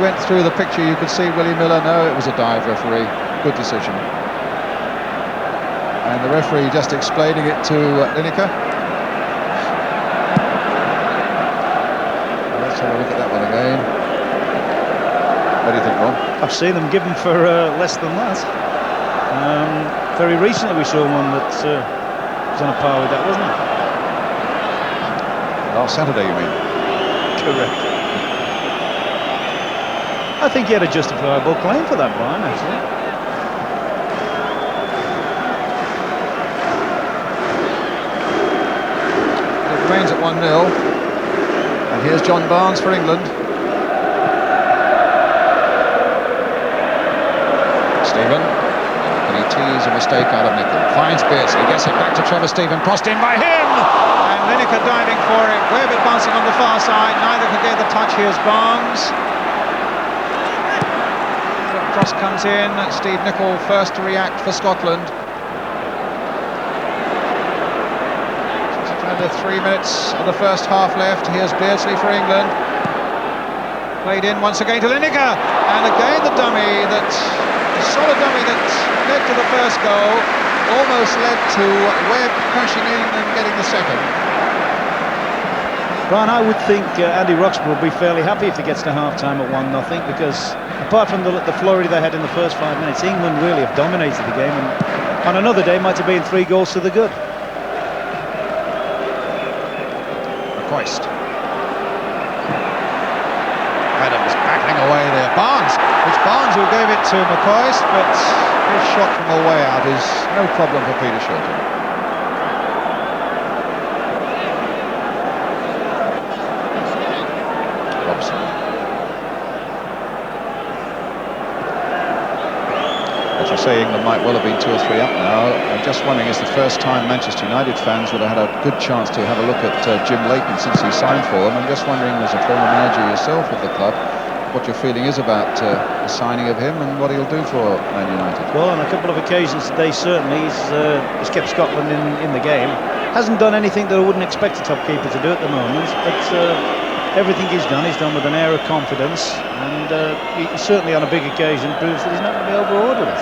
C: went through the picture, you could see Willie Miller. No, it was a dive, referee. Good decision. And the referee just explaining it to Lineker. Let's have a look at that one again. What do you think, Ron?
E: I've seen them given for less than that. Very recently we saw one that was on a par with that, wasn't it?
C: Last Saturday, you mean?
E: Correct. I think he had a justifiable claim for that, Brian, actually.
C: It remains at 1-0. And here's John Barnes for England. Stephen. Can he tease a mistake out of Nicol? Finds Beardsley, gets it back to Trevor Stephen, crossed in by him! And Lineker diving for it. Webb advancing on the far side. Neither could get the touch. Here's Barnes. The cross comes in. Steve Nicol first to react for Scotland. Just under 3 minutes of the first half left. Here's Beardsley for England. Played in once again to Lineker. And again the dummy that... The solid dummy that led to the first goal almost led to Webb crashing in and getting the second.
E: Brian, I would think Andy Roxburgh will be fairly happy if he gets to half-time at 1-0, because apart from the flurry they had in the first 5 minutes, England really have dominated the game, and on another day might have been 3 goals to the good.
C: McCoist. Adams battling away there. Barnes. It's Barnes who gave it to McCoist, but his shot from the way out is no problem for Peter Shilton. Robson. As you say, England might well have been 2 or 3 up now. I'm just wondering, it's the first time Manchester United fans would have had a good chance to have a look at Jim Leighton since he signed for them. I'm just wondering, as a former manager yourself of the club, what your feeling is about the signing of him and what he'll do for Man United.
E: Well, on a couple of occasions today, certainly he's kept Scotland in the game. Hasn't done anything that I wouldn't expect a top keeper to do at the moment, but everything he's done with an air of confidence, and he certainly on a big occasion proves that he's not going to be overawed with it.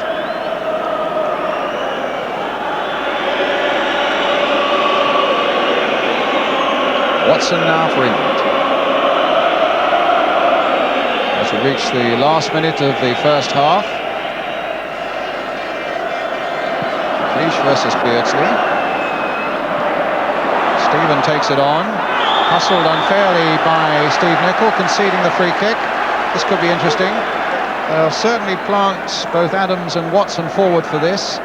C: Johnson now for England. As we reach the last minute of the first half. McLeish versus Beardsley. Stephen takes it on. Hustled unfairly by Steve Nicol, conceding the free kick. This could be interesting. They'll certainly plant both Adams and Watson forward for this.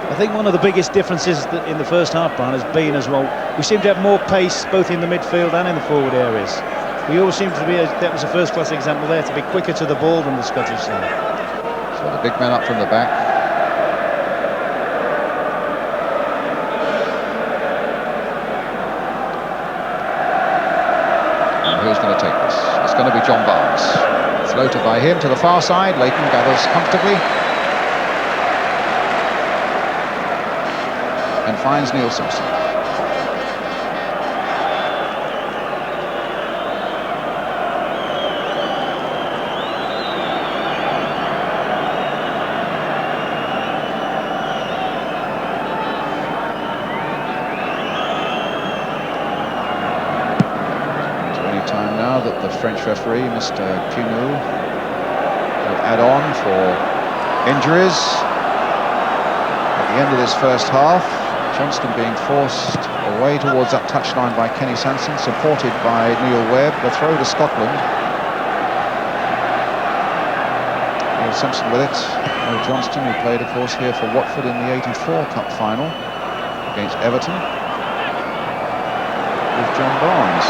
E: I think one of the biggest differences in the first half, Brian, has been as well, we seem to have more pace both in the midfield and in the forward areas. We always seem to be, that was a first-class example there, to be quicker to the ball than the Scottish side.
C: So the big man up from the back. And who's going to take this? It's going to be John Barnes. Floated by him to the far side. Leighton gathers comfortably. And finds Neil Simpson. The French referee, Mr. Cunou, will add on for injuries. At the end of this first half, Johnston being forced away towards that touchline by Kenny Sanson, supported by Neil Webb. The throw to Scotland. Neil Simpson with it. Neil Johnston, who played, of course, here for Watford in the '84 Cup final against Everton, with John Barnes.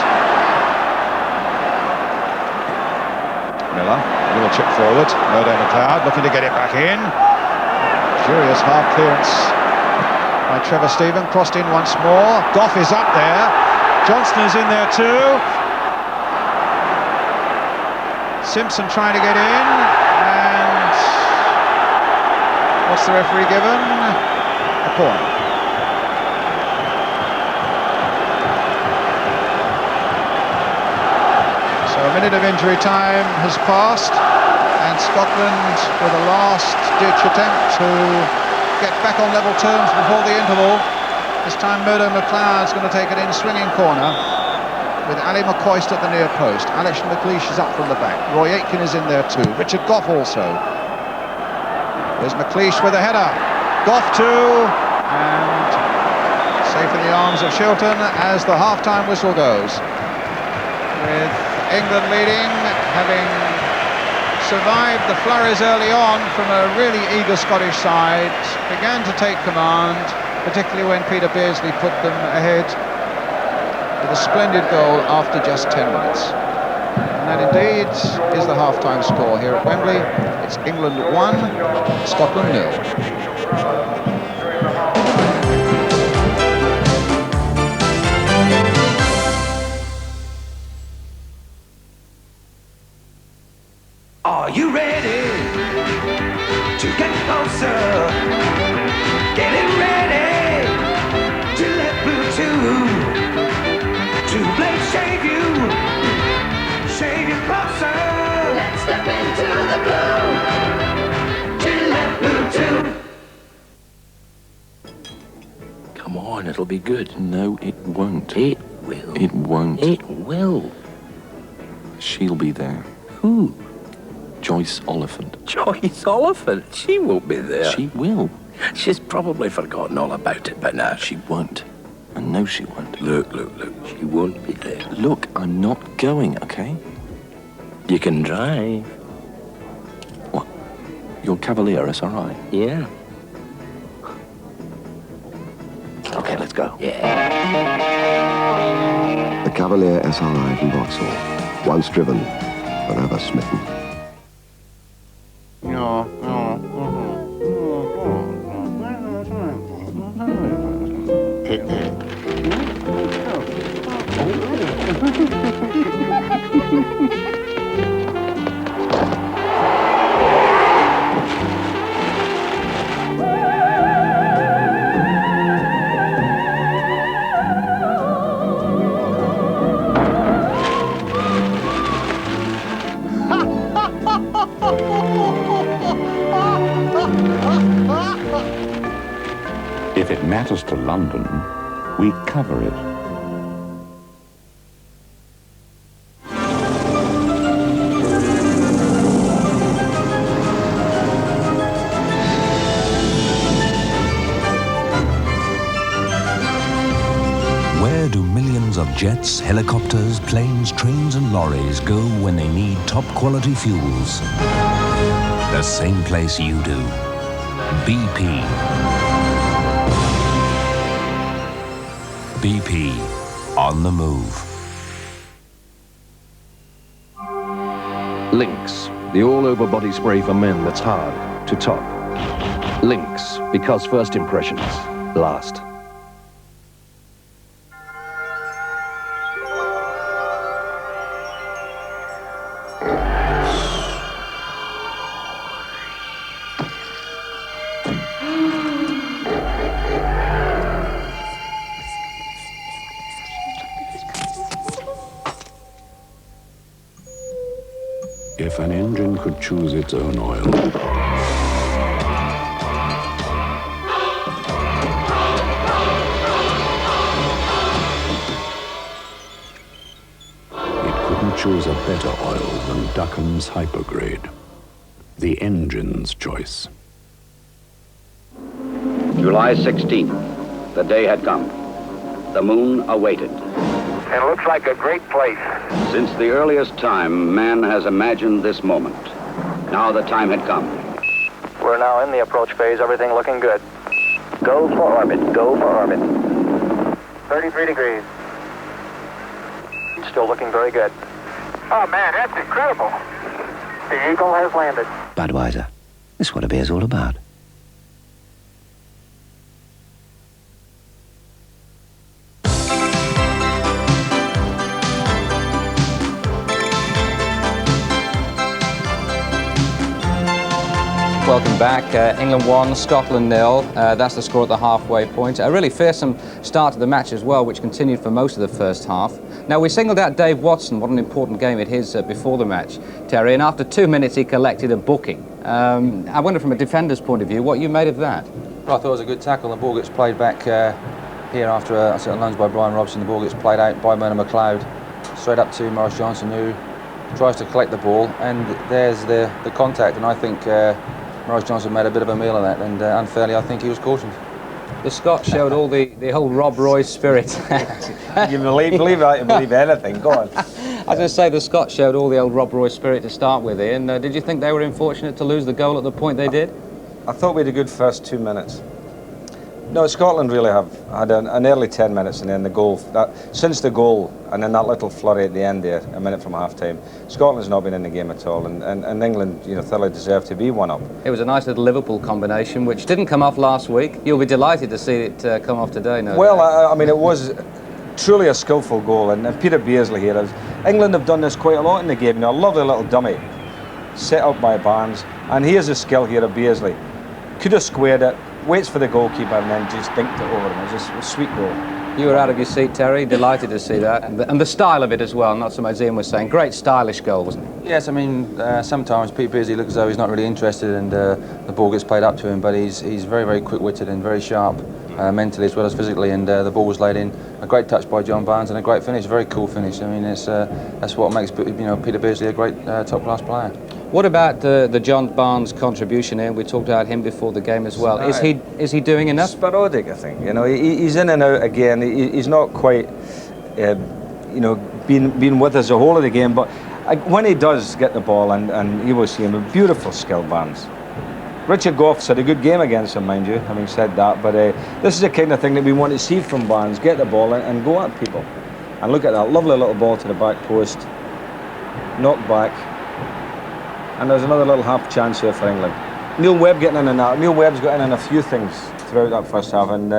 C: Miller, a little chip forward. Murdo McLeod looking to get it back in. Furious half clearance by Trevor Stephen, crossed in once more. Gough is up there. Johnston is in there too. Simpson trying to get in, and what's the referee given? A corner. A minute of injury time has passed, and Scotland with a last-ditch attempt to get back on level terms before the interval. This time Murdo McLeod's going to take it in, swinging corner, with Ali McCoist at the near post. Alex McLeish is up from the back. Roy Aitken is in there too. Richard Gough also. There's McLeish with a header. Gough too, and safe in the arms of Shilton as the half-time whistle goes. With England leading, having survived the flurries early on from a really eager Scottish side, began to take command, particularly when Peter Beardsley put them ahead with a splendid goal after just 10 minutes. And that indeed is the half-time score here at Wembley. It's England 1, Scotland 0.
F: Are you ready to get closer? Getting ready to let Blue 2 blade shave you closer. Let's step into the blue to let Blue 2.
G: Come on, it'll be good.
H: No, it won't.
G: It will.
H: It won't.
G: It will.
H: She'll be there.
G: Who?
H: Joyce Oliphant.
G: Joyce Oliphant? She won't be there.
H: She will.
G: She's probably forgotten all about it by now.
H: She won't. I know she won't.
G: Look. She won't be there.
H: Look, I'm not going, okay?
G: You can drive.
H: What? Your Cavalier SRI?
G: Yeah. Okay, let's go. Yeah.
I: The Cavalier SRI from Vauxhall. Once driven, forever smitten.
J: If it matters to London, we cover it. jets, helicopters, planes, trains and lorries go when they need top quality fuels. The same place you do. BP. BP, on the move.
K: Lynx, the all-over body spray for men that's hard to top. Lynx, because first impressions last.
L: If an engine could choose its own oil, it couldn't choose a better oil than Duckhams Hypergrade. The engine's choice.
M: July 16th. The day had come. The moon awaited.
N: It looks like a great place.
M: Since the earliest time, man has imagined this moment. Now the time had come.
N: We're now in the approach phase, everything looking good. Go for orbit, go for orbit. 33 degrees. Still looking very good. Oh man, that's incredible. The Eagle has landed.
O: Budweiser. That's what a beer's all about.
B: Welcome back. England 1, Scotland 0. That's the score at the halfway point. A really fearsome start to the match as well, which continued for most of the first half. Now, we singled out Dave Watson. What an important game it is before the match, Terry. And after 2 minutes, he collected a booking. I wonder, from a defender's point of view, what you made of that? Well, I thought it was a good tackle. The ball gets played back here after a certain lunge by Brian Robson. The ball gets played out by Mona McLeod, straight up to Maurice Johnson, who tries to collect the ball. And there's the contact. And I think Maurice Johnson made a bit of a meal of that, and unfairly, I think he was cautioned. The Scots showed all the whole Rob Roy spirit.
A: You believe anything, go on.
B: I was going to say, the Scots showed all the old Rob Roy spirit to start with, Ian. Did you think they were unfortunate to lose the goal at the point they did?
A: I thought we had a good first 2 minutes. No, Scotland really have had an early 10 minutes, and then the goal. Since the goal, and then that little flurry at the end there, a minute from half-time, Scotland's not been in the game at all, and England, thoroughly deserved to be one up.
B: It was a nice little Liverpool combination, which didn't come off last week. You'll be delighted to see it come off today, no?
A: Well, I mean, it was truly a skillful goal, and Peter Beardsley here. England have done this quite a lot in the game. A lovely little dummy set up by Barnes, and here's the skill here of Beardsley. Could have squared it, waits for the goalkeeper, and then just dinked it over him. It was a sweet goal.
B: You were out of your seat, Terry. Delighted to see that, and the style of it as well. Not so much as Ian was saying. Great, stylish goal, wasn't it?
P: Yes, I mean, sometimes Pete Beardsley looks as though he's not really interested, and the ball gets played up to him. But he's very, very quick-witted and very sharp, mentally as well as physically. And the ball was laid in. A great touch by John Barnes and a great finish. Very cool finish. I mean, that's what makes Peter Beardsley a great top-class player.
B: What about the John Barnes contribution here? We talked about him before the game as well. Is he doing enough?
A: Sporadic, I think. He's in and out again. He's not quite, been with us the whole of the game. But when he does get the ball, and you will see him, a beautiful skill, Barnes. Richard Goff's had a good game against him, mind you, having said that. But this is the kind of thing that we want to see from Barnes. Get the ball and go at people. And look at that lovely little ball to the back post. Knocked back. And there's another little half chance here for England. Neil Webb getting in and out. Neil Webb's got in a few things throughout that first half, and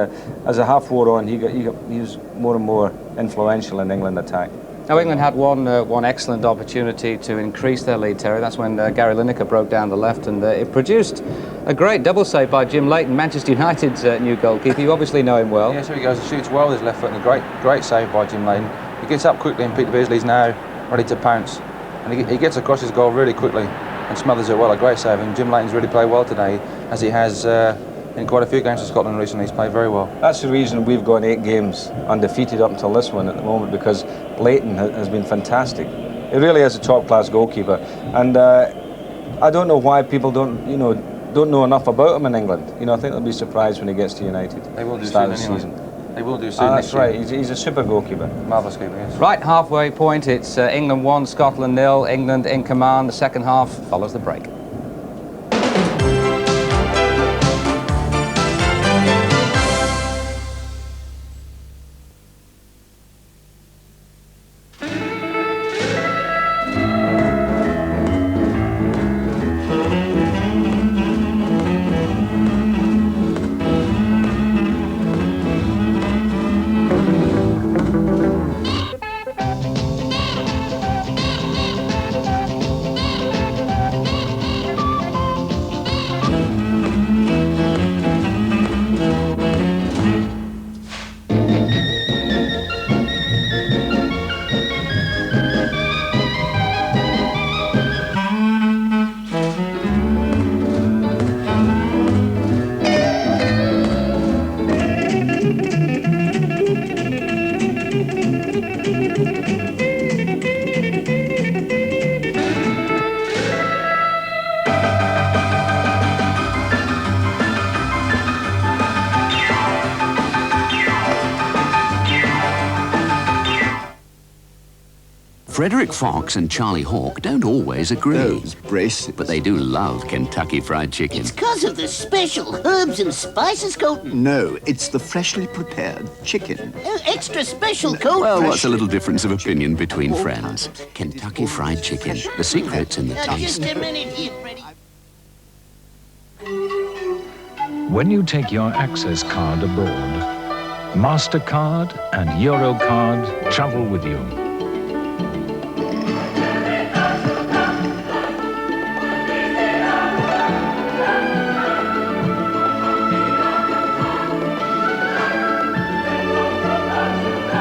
A: as the half wore on, he was more and more influential in England attack.
B: Now, England had one excellent opportunity to increase their lead, Terry. That's when Gary Lineker broke down the left, and it produced a great double save by Jim Leighton, Manchester United's new goalkeeper. You obviously know him well.
P: Yes, here he goes. He shoots well with his left foot, and a great save by Jim Leighton. He gets up quickly, and Peter Beardsley's now ready to pounce. And he gets across his goal really quickly and smothers it well. A great save, and Jim Leighton's really played well today, as he has in quite a few games for Scotland recently. He's played very well.
A: That's the reason we've gone 8 games undefeated up until this one at the moment, because Leighton has been fantastic. He really is a top-class goalkeeper, and I don't know why people don't know enough about him in England. I think they'll be surprised when he gets to United.
P: They will do
A: start
P: soon
A: the
P: anyway.
A: season.
P: They will do soon.
A: That's right. He's a super goalkeeper.
P: Marvellous keeper, yes.
B: Right, halfway point. It's England 1, Scotland 0. England in command. The second half follows the break.
Q: Frederick Fox and Charlie Hawk don't always agree.
R: Those braces.
Q: But they do love Kentucky Fried Chicken.
S: It's because of the special herbs and spices coating.
R: No, it's the freshly prepared chicken.
S: Oh, extra special coat.
Q: Well, what's a little difference of opinion between friends? Kentucky Fried Chicken. The secret's in the taste.
S: Just a minute here, Freddie.
T: When you take your Access card abroad, MasterCard and Eurocard travel with you.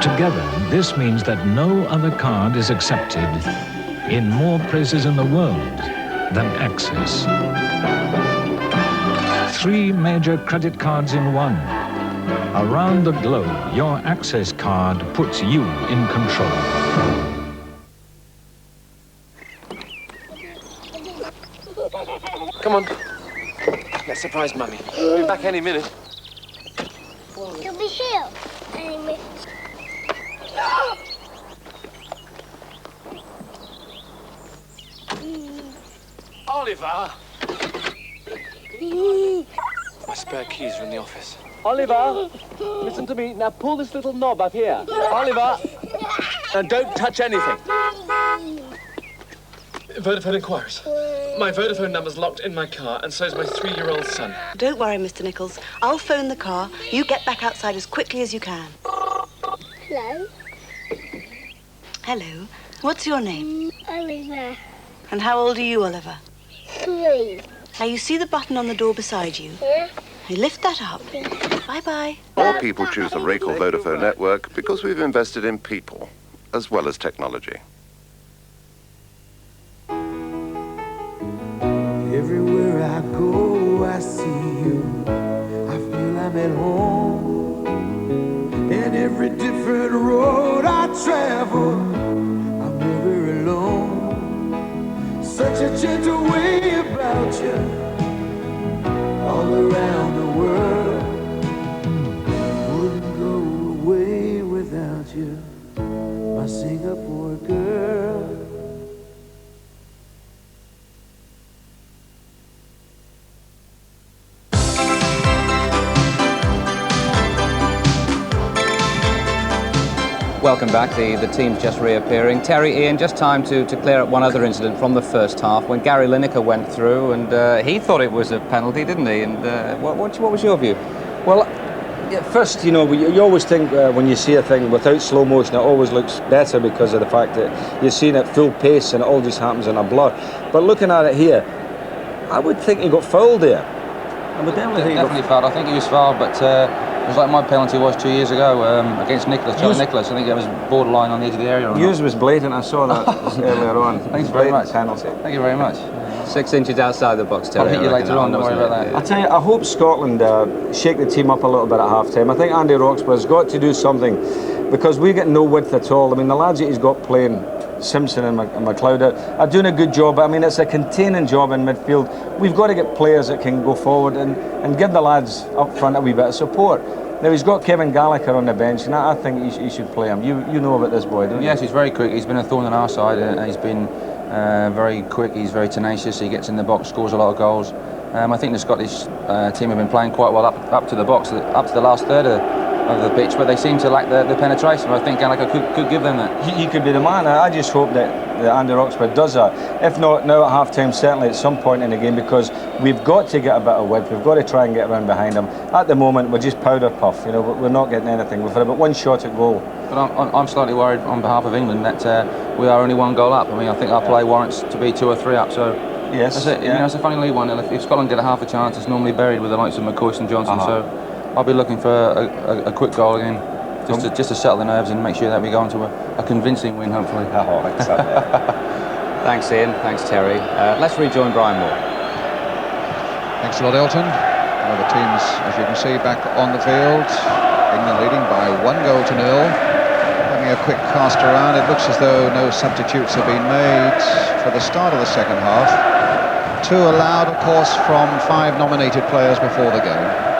T: Together, this means that no other card is accepted in more places in the world than Access. 3 major credit cards in one. Around the globe, your Access card puts you in control.
U: Come on. Let's surprise Mummy. We'll be back any minute.
V: She'll be here any minute.
U: Oliver! My spare keys are in the office.
W: Oliver, listen to me. Now pull this little knob up here. Oliver! And don't touch anything.
U: Vodafone inquiries. My Vodafone number's locked in my car, and so's my 3-year-old son.
X: Don't worry, Mr. Nichols. I'll phone the car. You get back outside as quickly as you can.
V: Hello?
X: Hello. What's your name?
V: Oliver.
X: And how old are you, Oliver?
V: 3.
X: Now, you see the button on the door beside you?
V: Yeah?
X: You lift that up. Bye-bye.
Y: More people choose the Racal Vodafone network because we've invested in people, as well as technology.
Z: Everywhere I go, I see you. I feel I'm at home. And every different road I travel, I'm never alone. Such a gentle way about you, all around the world. Wouldn't go away without you, my Singapore girl.
B: Welcome back. The team's just reappearing. Terry, Ian, just time to clear up one other incident from the first half when Gary Lineker went through and he thought it was a penalty, didn't he? And what was your view?
A: Well, yeah, first, you know, you always think when you see a thing without slow motion, it always looks better because of the fact that you're seeing it full pace and it all just happens in a blur. But looking at it here, I would think he got fouled there. I would definitely think
P: definitely fouled. I think he was fouled, but it was like my penalty was 2 years ago against Nicholas, John Nicholas. I think it was borderline on the edge of the area.
A: Yours was blatant. I saw that earlier on.
P: Thanks very much.
A: Penalty.
P: Thank you very much.
B: 6 inches outside the box, Terry.
P: I'll hit you later on, don't worry about that.
A: I tell you, I hope Scotland shake the team up a little bit at half-time. I think Andy Roxburgh's got to do something because we get no width at all. I mean, the lads that he's got playing Simpson and McLeod are doing a good job. I mean, it's a containing job in midfield. We've got to get players that can go forward and give the lads up front a wee bit of support. Now, he's got Kevin Gallagher on the bench, and I think he should play him. You know about this boy, don't you?
P: Yes, he's very quick. He's been a thorn on our side, and he's been very quick. He's very tenacious. He gets in the box, scores a lot of goals. I think the Scottish team have been playing quite well up to the box, up to the last third of the pitch, but they seem to lack the penetration. I think Gallagher could give them that.
A: He could be the man. I just hope that Andy Roxburgh does that. If not now at half-time, certainly at some point in the game, because we've got to get a bit of width. We've got to try and get around behind him. At the moment, we're just powder puff. You know, we're not getting anything. We've had about one shot at goal.
P: But I'm slightly worried on behalf of England that we are only one goal up. I mean, I think our play warrants to be 2 or 3 up. So
A: yes,
P: you know, it's a funny league one. If Scotland get a half a chance, it's normally buried with the likes of McCoist and Johnson. So I'll be looking for a quick goal again, just to settle the nerves and make sure that we go on to a convincing win, hopefully.
B: Thanks, Ian. Thanks, Terry. Let's rejoin Brian Moore.
C: Thanks a lot, Elton. The teams, as you can see, back on the field. England leading by 1-0. Having a quick cast around, it looks as though no substitutes have been made for the start of the second half. 2 allowed, of course, from 5 nominated players before the game.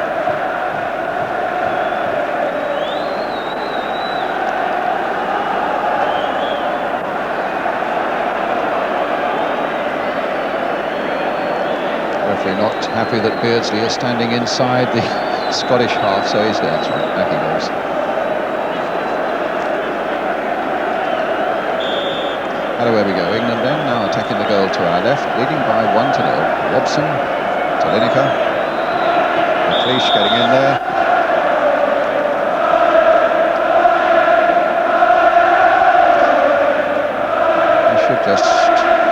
C: Not happy that Beardsley is standing inside the Scottish half, so he's there. That's right, back he goes. And away we go. England then now attacking the goal to our left, leading by 1-0. Robson to Lineker. McLeish getting in there. I should just,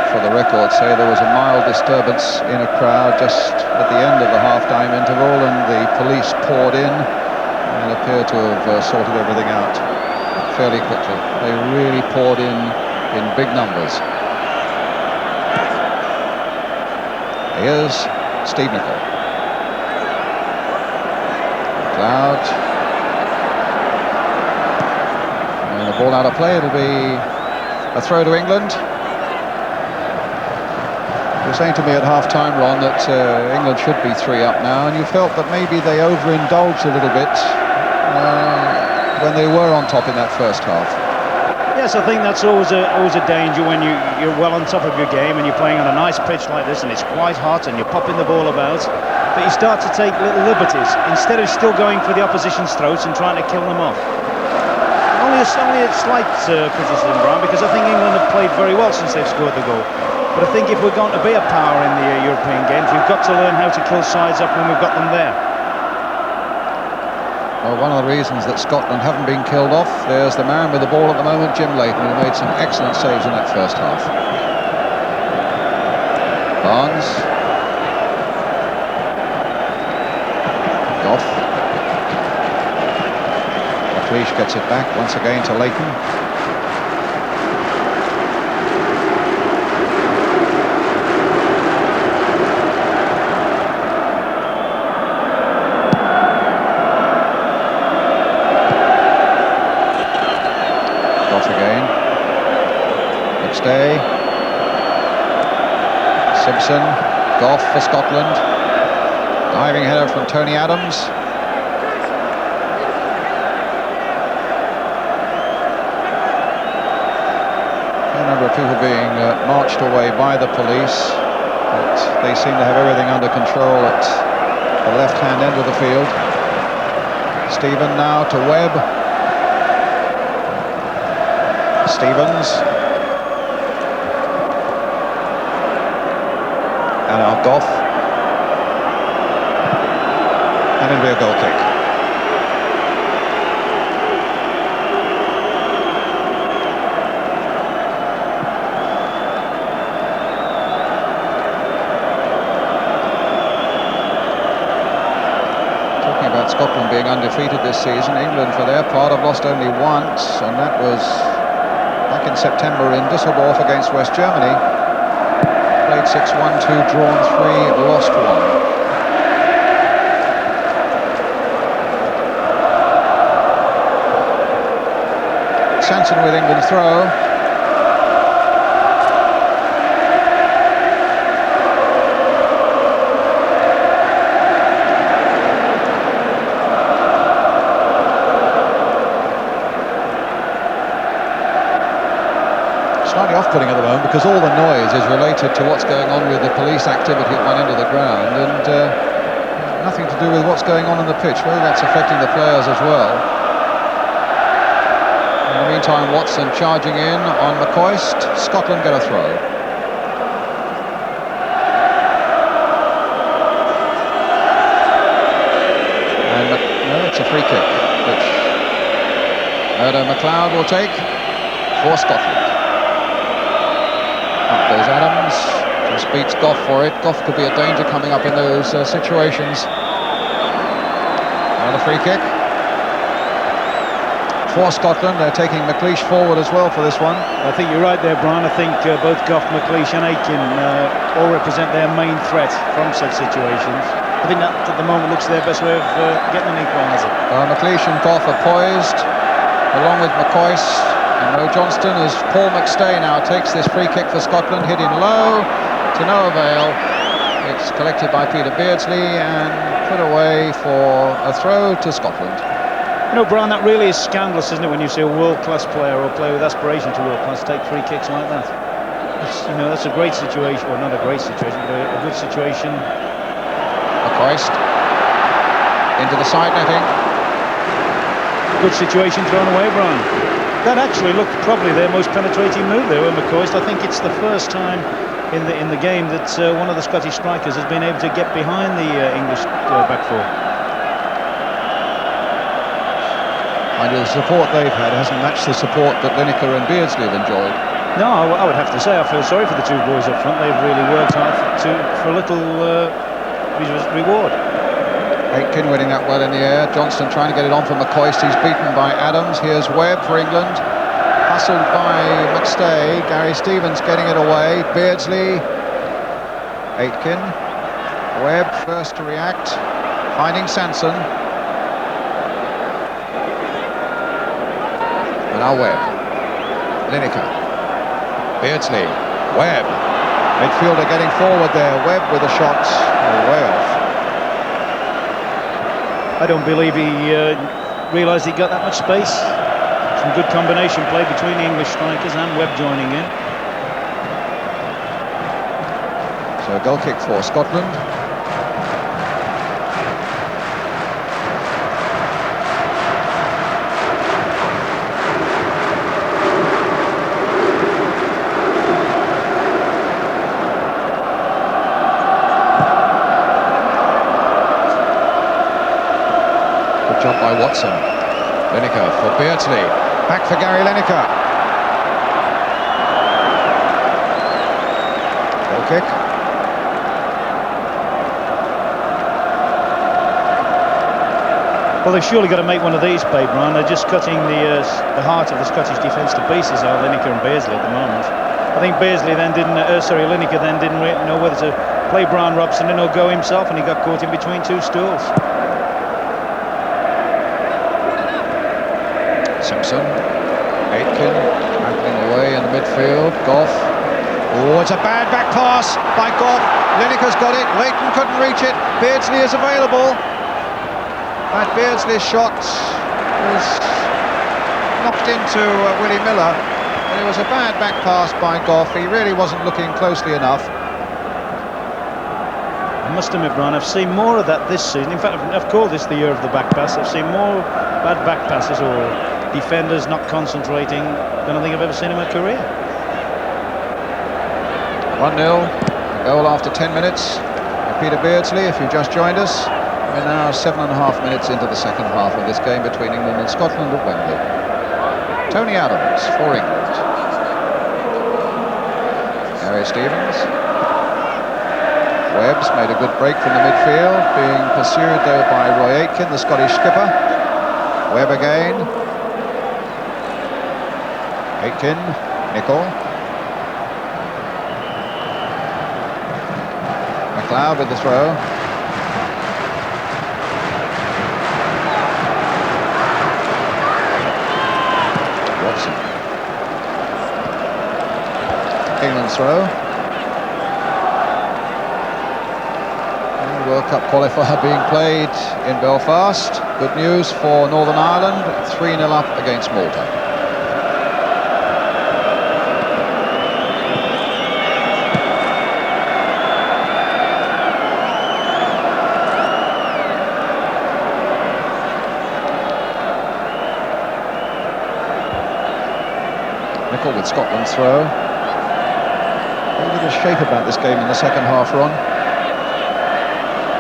C: for the record, say there was a mild disturbance in a crowd just at the end of the half-time interval, and the police poured in and appear to have sorted everything out fairly quickly. They really poured in big numbers. Here's Steve Nicol. McLeod. And the ball out of play. It'll be a throw to England. You were saying to me at half-time, Ron, that England should be 3 up now, and you felt that maybe they overindulged a little bit when they were on top in that first half.
D: Yes, I think that's always a danger when you're well on top of your game and you're playing on a nice pitch like this and it's quite hot and you're popping the ball about, but you start to take little liberties instead of still going for the opposition's throats and trying to kill them off. Only a slight criticism, Brian, because I think England have played very well since they've scored the goal. But I think if we're going to be a power in the European games, we've got to learn how to kill sides up when we've got them there.
C: Well, one of the reasons that Scotland haven't been killed off, there's the man with the ball at the moment, Jim Leighton, who made some excellent saves in that first half. Barnes. Goff. McLeish gets it back once again to Leighton. Simpson, Goff for Scotland. Diving header from Tony Adams. A number of people being marched away by the police, but they seem to have everything under control at the left-hand end of the field. Stephen now to Webb. Stevens. And now Goff, and it'll be a goal kick. Talking about Scotland being undefeated this season, England for their part have lost only once, and that was back in September in Düsseldorf against West Germany. Played 6-1, 2 drawn, 3 lost 1. Sanson with England throw. because all the noise is related to what's going on with the police activity at one end of the ground, and nothing to do with what's going on the pitch, whether that's affecting the players as well. In the meantime, Watson charging in on McCoist. Scotland get a throw. And no, it's a free kick, which Murdo McLeod will take for Scotland. Up goes Adams, just beats Gough for it. Gough could be a danger coming up in those situations. Another free kick for Scotland. They're taking McLeish forward as well for this one.
D: I think you're right there, Brian. I think both Gough, McLeish and Aitken all represent their main threat from such situations. I think that at the moment looks their best way of getting an equaliser.
C: McLeish and Gough are poised, along with McCoist and Mo Johnston, as Paul McStay now takes this free kick for Scotland, hit in low, to no avail. It's collected by Peter Beardsley and put away for a throw to Scotland.
D: You know, Brian, that really is scandalous, isn't it, when you see a world-class player or a player with aspiration to world-class take free kicks like that. You know, that's a great situation, or not a great situation, but a good situation.
C: McCoist into the side netting.
D: Good situation thrown away, Brian. That actually looked probably their most penetrating move there with McCoist. I think it's the first time in the game that one of the Scottish strikers has been able to get behind the English back four.
C: And the support they've had hasn't matched the support that Lineker and Beardsley have enjoyed.
D: No, I would have to say I feel sorry for the two boys up front. They've really worked hard for a little reward.
C: Aitken winning that well in the air. Johnston trying to get it on for McCoist. He's beaten by Adams. Here's Webb for England. Hustled by McStay. Gary Stevens getting it away. Beardsley. Aitken. Webb first to react. Finding Sanson. And now Webb. Lineker. Beardsley. Webb. Midfielder getting forward there. Webb with a shot. Way off.
D: I don't believe he realised he got that much space. Some good combination play between the English strikers and Webb joining in.
C: So a goal kick for Scotland. Shot by Watson. Lineker for Beardsley. Back for Gary Lineker. Goal kick.
D: Well, they've surely got to make one of these, Brian. They're just cutting the heart of the Scottish defence to pieces, are Lineker and Beardsley at the moment. I think Beardsley then Lineker then didn't know whether to play Brian Robson in or go himself, and he got caught in between two stools.
C: Simpson, Aitken, trampling away in the midfield. Gough. Oh, it's a bad back pass by Gough. Lineker's got it. Leighton couldn't reach it. Beardsley is available. That Beardsley shot was knocked into Willie Miller. And it was a bad back pass by Gough. He really wasn't looking closely enough.
D: I must admit, Brian, I've seen more of that this season. In fact, I've called this the year of the back pass. I've seen more bad back passes or defenders not concentrating than I think I've ever seen in my career.
C: 1-0, a goal after 10 minutes. Peter Beardsley, if you just joined us, we're now 7.5 minutes into the second half of this game between England and Scotland at Wembley. Tony Adams for England. Gary Stevens. Webb's made a good break from the midfield, being pursued though by Roy Aitken, the Scottish skipper. Webb again. Aitken, Nicol. McLeod with the throw. Watson. England's throw. World Cup qualifier being played in Belfast. Good news for Northern Ireland, 3-0 up against Malta. Reckle with Scotland's throw. A little shape about this game in the second half, Ron.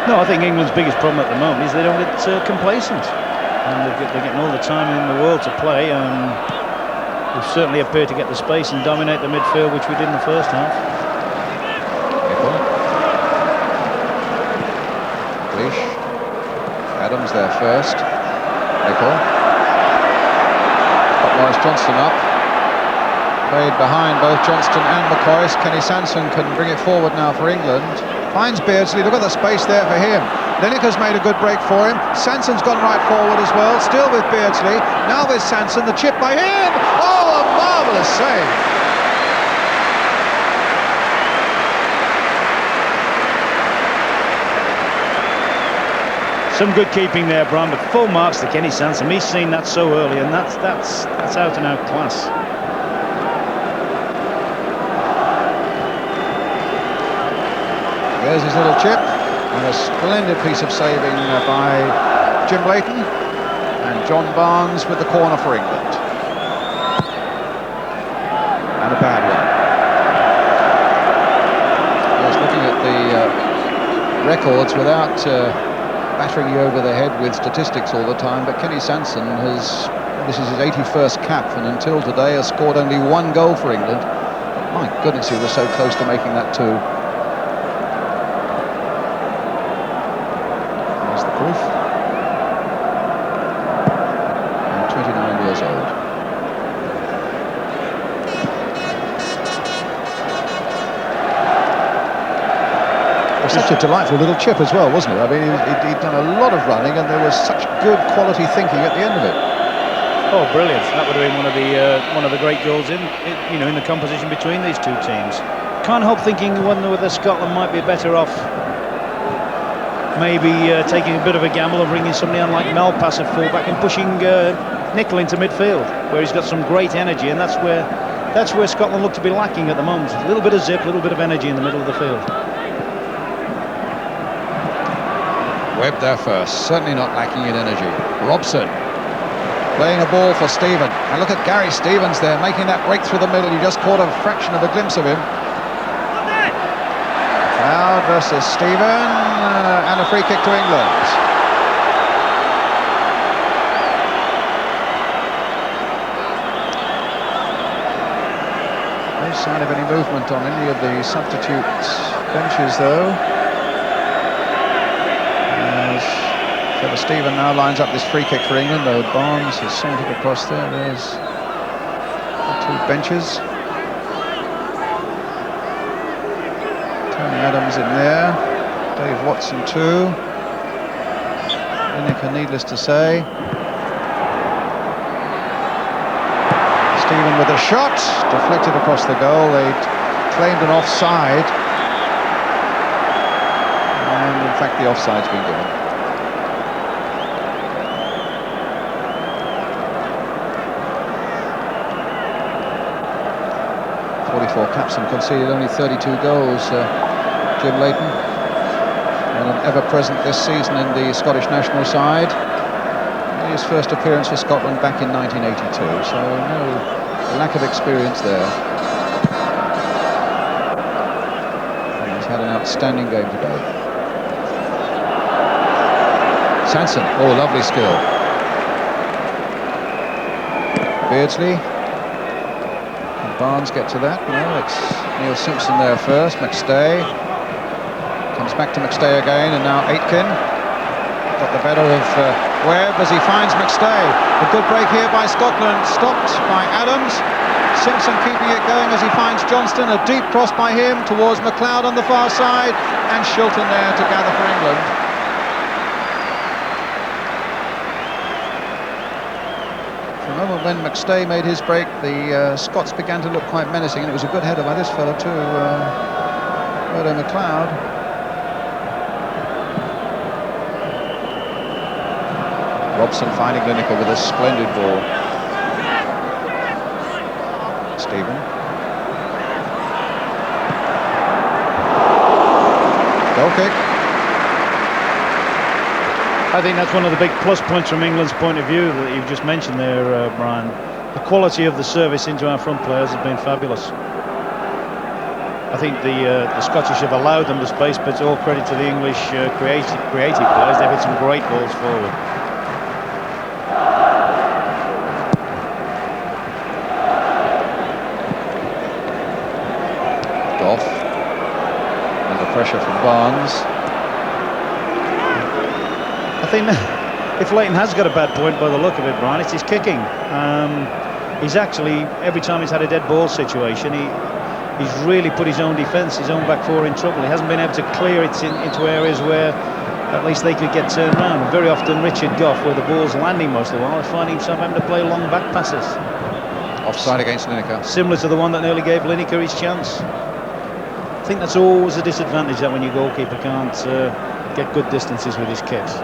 D: No, I think England's biggest problem at the moment is they don't get complacent. And they're getting all the time in the world to play. We've certainly appeared to get the space and dominate the midfield, which we did in the first half.
C: Leash. Adams there first. Reckle. Got Maurice Johnston up. Played behind both Johnston and McCoist. Kenny Sansom can bring it forward now for England. Finds Beardsley. Look at the space there for him. Lineker's made a good break for him. Sanson's gone right forward as well. Still with Beardsley. Now with Sansom. The chip by him. Oh, a marvellous save.
D: Some good keeping there, Brian, but full marks to Kenny Sansom. He's seen that so early, and that's out and out class.
C: There's his little chip, and a splendid piece of saving by Jim Leighton, and John Barnes with the corner for England. And a bad one. Just looking at the records without battering you over the head with statistics all the time, but Kenny Sansom this is his 81st cap, and until today has scored only 1 goal for England. My goodness, he was so close to making that 2. There's the proof. And 29 years old. Such a delightful little chip as well, wasn't it? I mean, he'd done a lot of running, and there was such good quality thinking at the end of it.
D: Oh, brilliant! That would have been one of the great goals in the composition between these two teams. Can't help thinking whether Scotland might be better off maybe taking a bit of a gamble and bringing somebody on like Malpass at fullback and pushing Nicol into midfield, where he's got some great energy, and that's where Scotland look to be lacking at the moment. A little bit of zip, a little bit of energy in the middle of the field.
C: Webb there first, certainly not lacking in energy. Robson playing a ball for Stephen, and look at Gary Stevens there making that break through the middle. You just caught a fraction of a glimpse of him. Cloud versus Stephen, and a free kick to England. No sign of any movement on any of the substitute benches though. Trevor Stephen now lines up this free kick for England, though Barnes has sauntered across there. There's the 2 benches. Tony Adams in there. Dave Watson too. Lineker, needless to say. Stephen with a shot, deflected across the goal. They claimed an offside. And in fact the offside's been given. 44 caps and conceded only 32 goals, Jim Leighton, and an ever-present this season in the Scottish national side. His first appearance for Scotland back in 1982, so no lack of experience there. And he's had an outstanding game today. Sansom, oh, lovely skill. Beardsley. Barnes get to that? No, it's Neil Simpson there first. McStay comes back to McStay again, and now Aitken got the better of Webb as he finds McStay. A good break here by Scotland, stopped by Adams. Simpson keeping it going as he finds Johnston. A deep cross by him towards McLeod on the far side, and Shilton there to gather for England. When McStay made his break, the Scots began to look quite menacing, and it was a good header by this fella too, Rodo McLeod. Robson finding Lineker with a splendid ball. Stephen. Goal kick. I
D: think that's one of the big plus points from England's point of view that you've just mentioned there, Brian. the quality of the service into our front players has been fabulous. I think the Scottish have allowed them the space, but it's all credit to the English creative players. They've hit some great balls forward.
C: Goff under pressure from Barnes.
D: I think if Leighton has got a bad point by the look of it, Brian, it's his kicking. He's actually, every time he's had a dead ball situation, he's really put his own defence, his own back four in trouble. He hasn't been able to clear it into areas where at least they could get turned around. And very often Richard Goff, where the ball's landing most of the while, is finding himself having to play long back passes.
C: Offside against Lineker.
D: Similar to the one that nearly gave Lineker his chance. I think that's always a disadvantage, that when your goalkeeper can't get good distances with his kicks.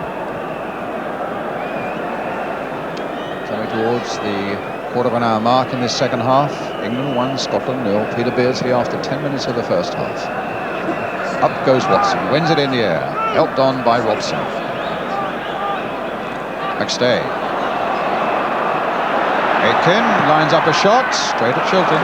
C: Coming towards the quarter-of-an-hour mark in this second half. England 1, Scotland 0. Peter Beardsley after 10 minutes of the first half. Up goes Watson, wins it in the air, helped on by Robson. McStay. Aitken lines up a shot, straight at Chilton.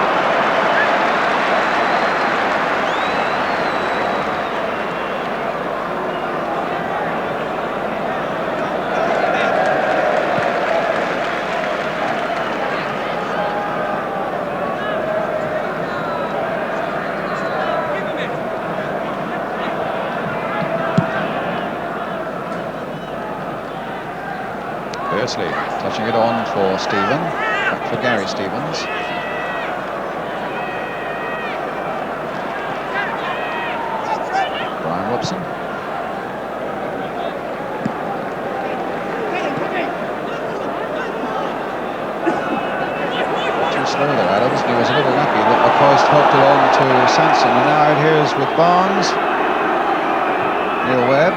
C: Beardsley touching it on for Stephen, back for Gary Stevens. Brian Robson. Too slow there, Adams. He was a little lucky that McCoist helped along to Sanson, and now it here's with Barnes. Neil Webb.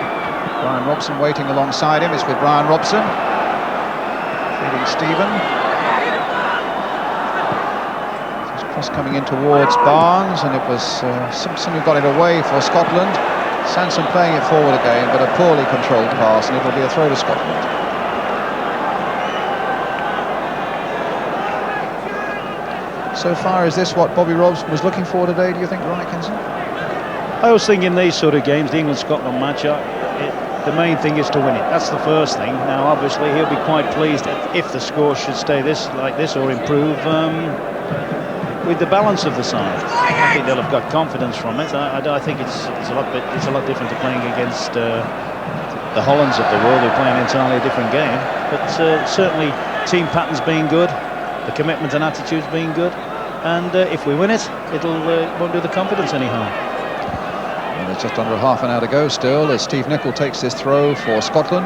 C: Brian Robson waiting alongside him. It's with Brian Robson. Feeding Stephen. This cross coming in towards Barnes, and it was Simpson who got it away for Scotland. Sanson playing it forward again, but a poorly controlled pass, and it'll be a throw to Scotland. So far, is this what Bobby Robson was looking for today, do you think, Ron Atkinson?
D: I was thinking these sort of games, the England-Scotland match, the main thing is to win it. That's the first thing. Now, obviously, he'll be quite pleased if the score should stay like this or improve with the balance of the side. I think they'll have got confidence from it. I think it's a lot different to playing against the Hollands of the world, who play an entirely different game. But certainly, team patterns being good, the commitment and attitudes being good, and if we win it, it won't do the confidence any harm.
C: And there's just under half an hour to go still as Steve Nicol takes this throw for Scotland.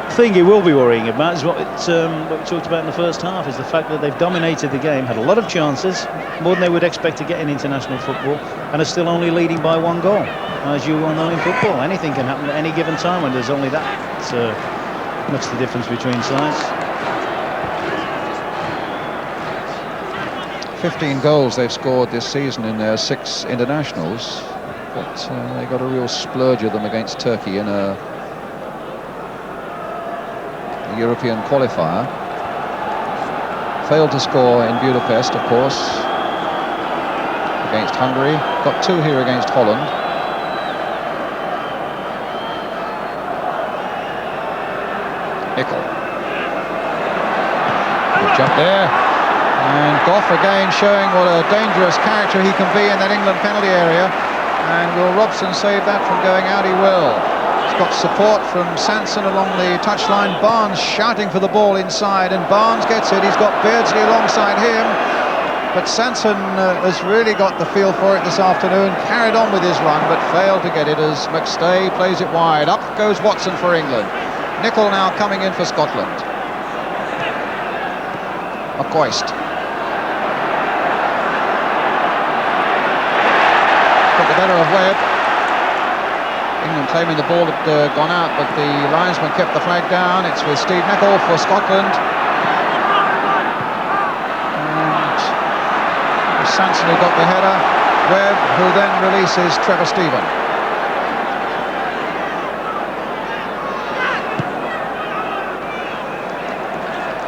D: The thing he will be worrying about is what we talked about in the first half, is the fact that they've dominated the game, had a lot of chances, more than they would expect to get in international football, and are still only leading by 1 goal. As you well know in football, anything can happen at any given time when there's only that much the difference between sides.
C: 15 goals they've scored this season in their 6 internationals, but they got a real splurge of them against Turkey in a European qualifier. Failed to score in Budapest, of course, against Hungary. Got 2 here against Holland. Nicol. Good jump there. And Goff again showing what a dangerous character he can be in that England penalty area. And will Robson save that from going out? He will. He's got support from Sanson along the touchline. Barnes shouting for the ball inside, and Barnes gets it. He's got Beardsley alongside him. But Sanson has really got the feel for it this afternoon. Carried on with his run, but failed to get it as McStay plays it wide. Up goes Watson for England. Nicol now coming in for Scotland. McCoist. Got the better of Webb. England claiming the ball had gone out, but the linesman kept the flag down. It's with Steve Nicol for Scotland. And Sanson who got the header. Webb who then releases Trevor Stephen.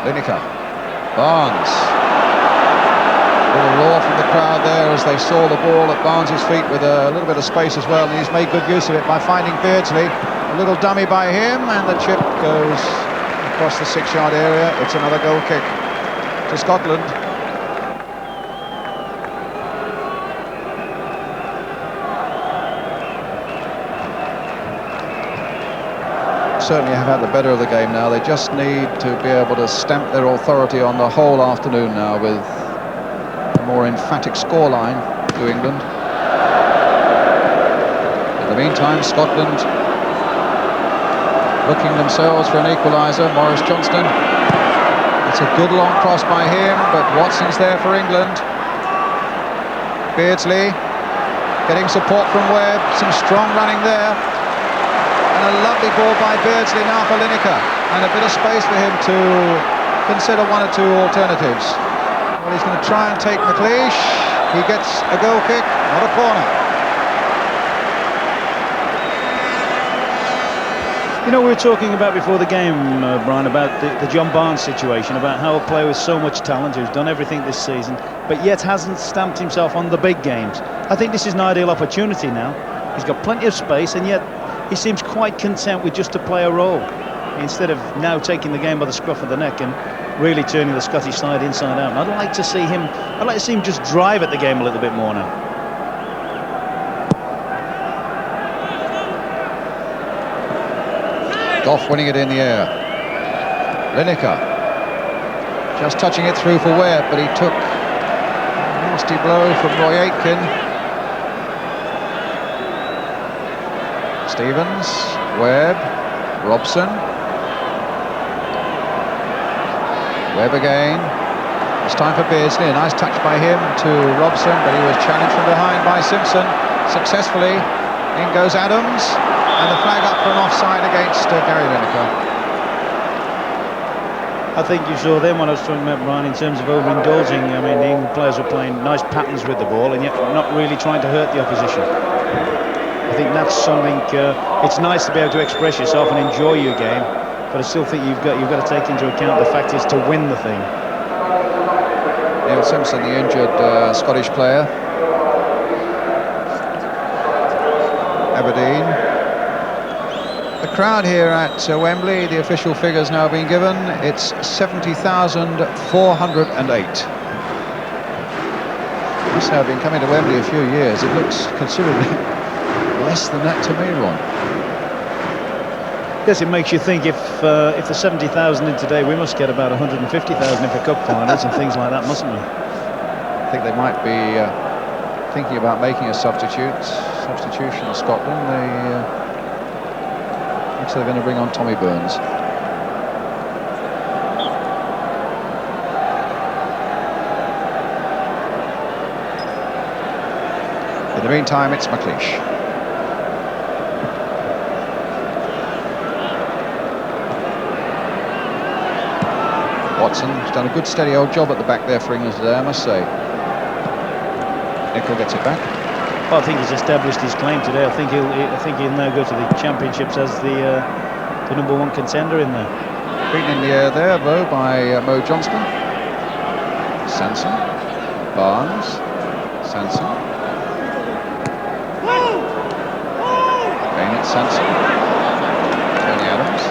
C: Lineker. Barnes. A little roar from the crowd there as they saw the ball at Barnes' feet with a little bit of space as well, and he's made good use of it by finding Beardsley. A little dummy by him, and the chip goes across the 6-yard area. It's another goal kick to Scotland. Certainly have had the better of the game now. They just need to be able to stamp their authority on the whole afternoon now with a more emphatic scoreline to England. In the meantime, Scotland looking themselves for an equaliser. Maurice Johnston. It's a good long cross by him, but Watson's there for England. Beardsley getting support from Webb. Some strong running there. And a lovely ball by Beardsley now for Lineker, and a bit of space for him to consider one or two alternatives. Well, he's going to try and take McLeish. He gets a goal kick, not a corner.
D: You know, we were talking about before the game, Brian, about the John Barnes situation, about how a player with so much talent who's done everything this season, but yet hasn't stamped himself on the big games. I think this is an ideal opportunity now. He's got plenty of space, and yet he seems quite content with just to play a role, instead of now taking the game by the scruff of the neck and really turning the Scottish side inside out. And I'd like to see him just drive at the game a little bit more now.
C: Goff winning it in the air. Lineker just touching it through for Webb, but he took a nasty blow from Roy Aitken. Stevens, Webb, Robson. Webb again. It's time for Beardsley. A nice touch by him to Robson, but he was challenged from behind by Simpson successfully. In goes Adams, and the flag up for an offside against Gary Lineker.
D: I think you saw then when I was talking about, Brian, in terms of overindulging. I mean, the England players were playing nice patterns with the ball and yet not really trying to hurt the opposition. I think that's something. It's nice to be able to express yourself and enjoy your game, but I still think you've got to take into account the fact is to win the thing.
C: Neil Simpson, the injured Scottish player. Aberdeen. The crowd here at Wembley, the official figures now being given, it's 70,408. Must have been coming to Wembley a few years. It looks considerably less than that to me, Ron.
D: Yes, it makes you think if the 70,000 in today, we must get about 150,000 in for cup finals and things like that, mustn't we?
C: I think they might be thinking about making a substitution in Scotland. Looks like they're going to bring on Tommy Burns. In the meantime, it's McLeish. Watson's done a good steady old job at the back there for England today, I must say. Nicol gets it back.
D: Well, I think he's established his claim today. I think he'll now go to the championships as the #1 contender in there.
C: Beaten in the air there, though, by Mo Johnston. Sanson. Barnes. Sanson. Again it's Sanson. Tony Adams.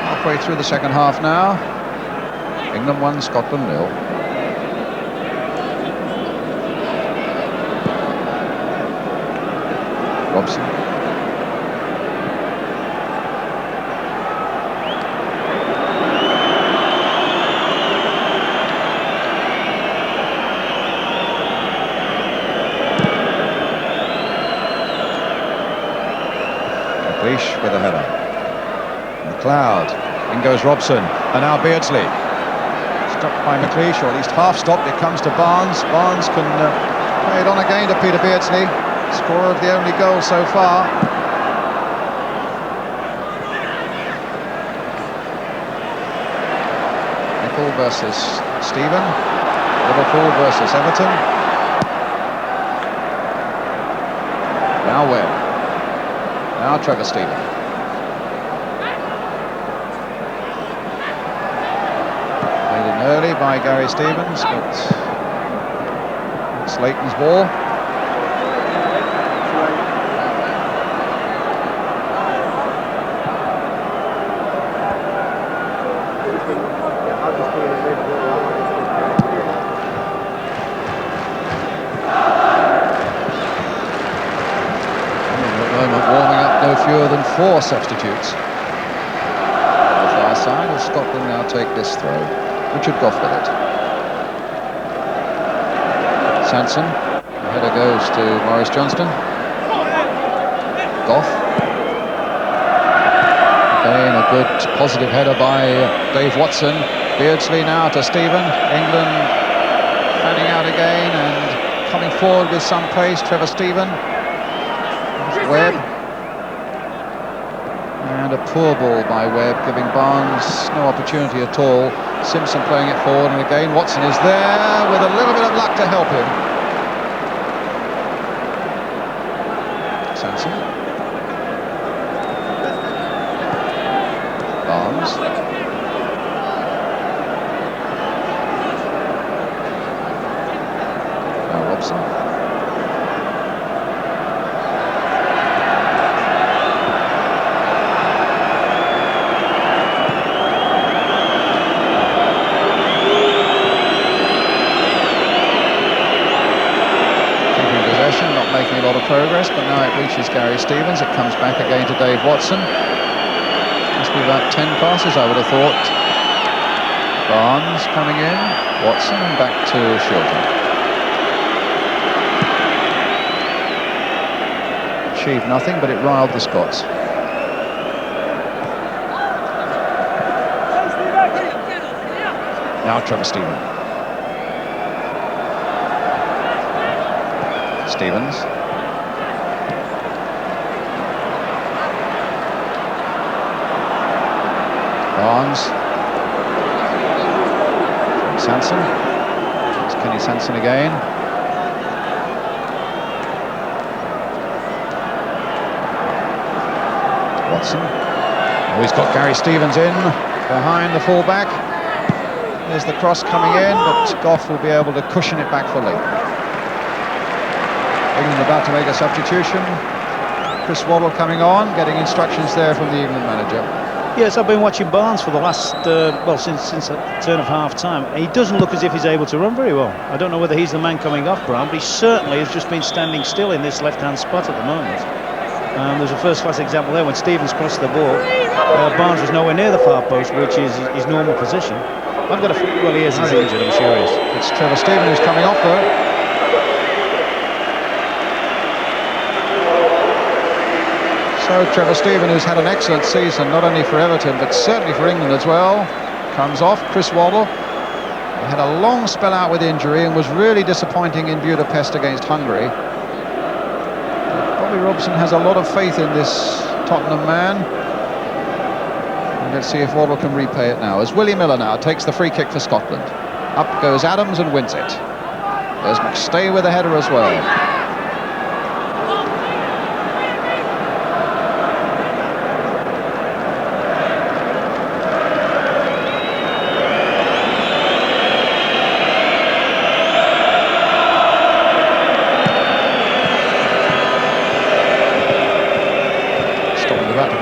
C: Halfway through the second half now. England 1, Scotland 0. Robson. McLeish with a header. McLeod. In goes Robson. And now Beardsley. Stopped by McLeish, or at least half stopped. It comes to Barnes. Barnes can play it on again to Peter Beardsley. Scorer of the only goal so far. Nicol versus Stephen. Liverpool versus Everton. Now Webb. Now Trevor Stephen. by Gary Stevens, but it's Leighton's ball. Fewer than 4 substitutes. On the far side, will Scotland now take this throw? Richard Gough with it. Sanson. The header goes to Maurice Johnston. Gough. Again, a good positive header by Dave Watson. Beardsley now to Stephen. England fanning out again and coming forward with some pace. Trevor Stephen. Webb. And a poor ball by Webb, giving Barnes no opportunity at all. Simpson playing it forward, and again Watson is there with a little bit of luck to help him. Sanson. Barnes. Now Robson. Making a lot of progress, but now it reaches Gary Stevens. It comes back again to Dave Watson. Must be about 10 passes, I would have thought. Barnes coming in, Watson, and back to Shilton. Achieved nothing, but it riled the Scots. Now Trevor Stephen. Stevens. Barnes. Sanson. It's Kenny Sanson again. Watson. Oh, he's got Gary Stevens in behind the fullback. There's the cross coming in, but Gough will be able to cushion it back for Leighton. England about to make a substitution. Chris Waddle coming on, getting instructions there from the England manager.
D: Yes, I've been watching Barnes for the last, since the turn of half-time. He doesn't look as if he's able to run very well. I don't know whether he's the man coming off ground, but he certainly has just been standing still in this left-hand spot at the moment. There's a first-class example there when Stevens crossed the ball. Barnes was nowhere near the far post, which is his normal position. I've got a well, he is injured, I'm sure he is.
C: It's Trevor Stephen who's coming off though. So Trevor Stephen, who's had an excellent season, not only for Everton, but certainly for England as well, comes off. Chris Waddle had a long spell out with injury and was really disappointing in Budapest against Hungary. Bobby Robson has a lot of faith in this Tottenham man. And let's see if Waddle can repay it now, as Willie Miller now takes the free kick for Scotland. Up goes Adams and wins it. There's McStay with a header as well.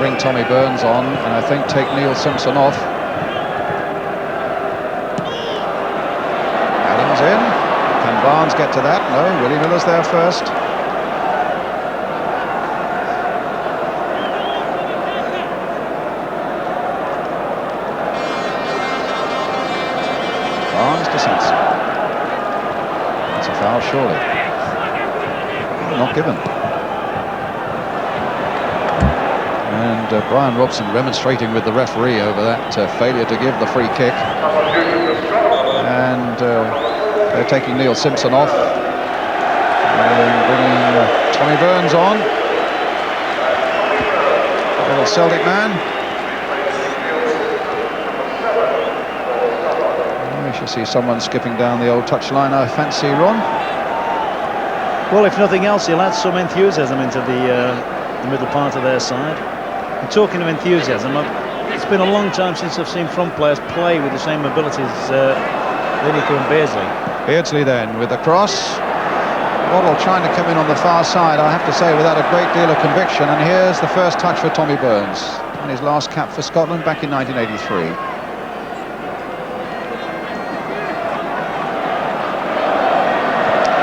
C: Bring Tommy Burns on and I think take Neil Simpson off. Adams in. Can Barnes get to that? No, Willie Miller's there first. Barnes to Simpson. That's a foul, surely. Not given. And Brian Robson remonstrating with the referee over that failure to give the free kick. And they're taking Neil Simpson off and bringing Tommy Burns on. A little Celtic man. We shall see someone skipping down the old touchline, I fancy, Ron.
D: Well, if nothing else, he'll add some enthusiasm into the middle part of their side. And talking of enthusiasm, it's been a long time since I've seen front players play with the same abilities Lineker and Beardsley.
C: Beardsley then with the cross. Waddle trying to come in on the far side, I have to say, without a great deal of conviction. And here's the first touch for Tommy Burns in his last cap for Scotland back in 1983.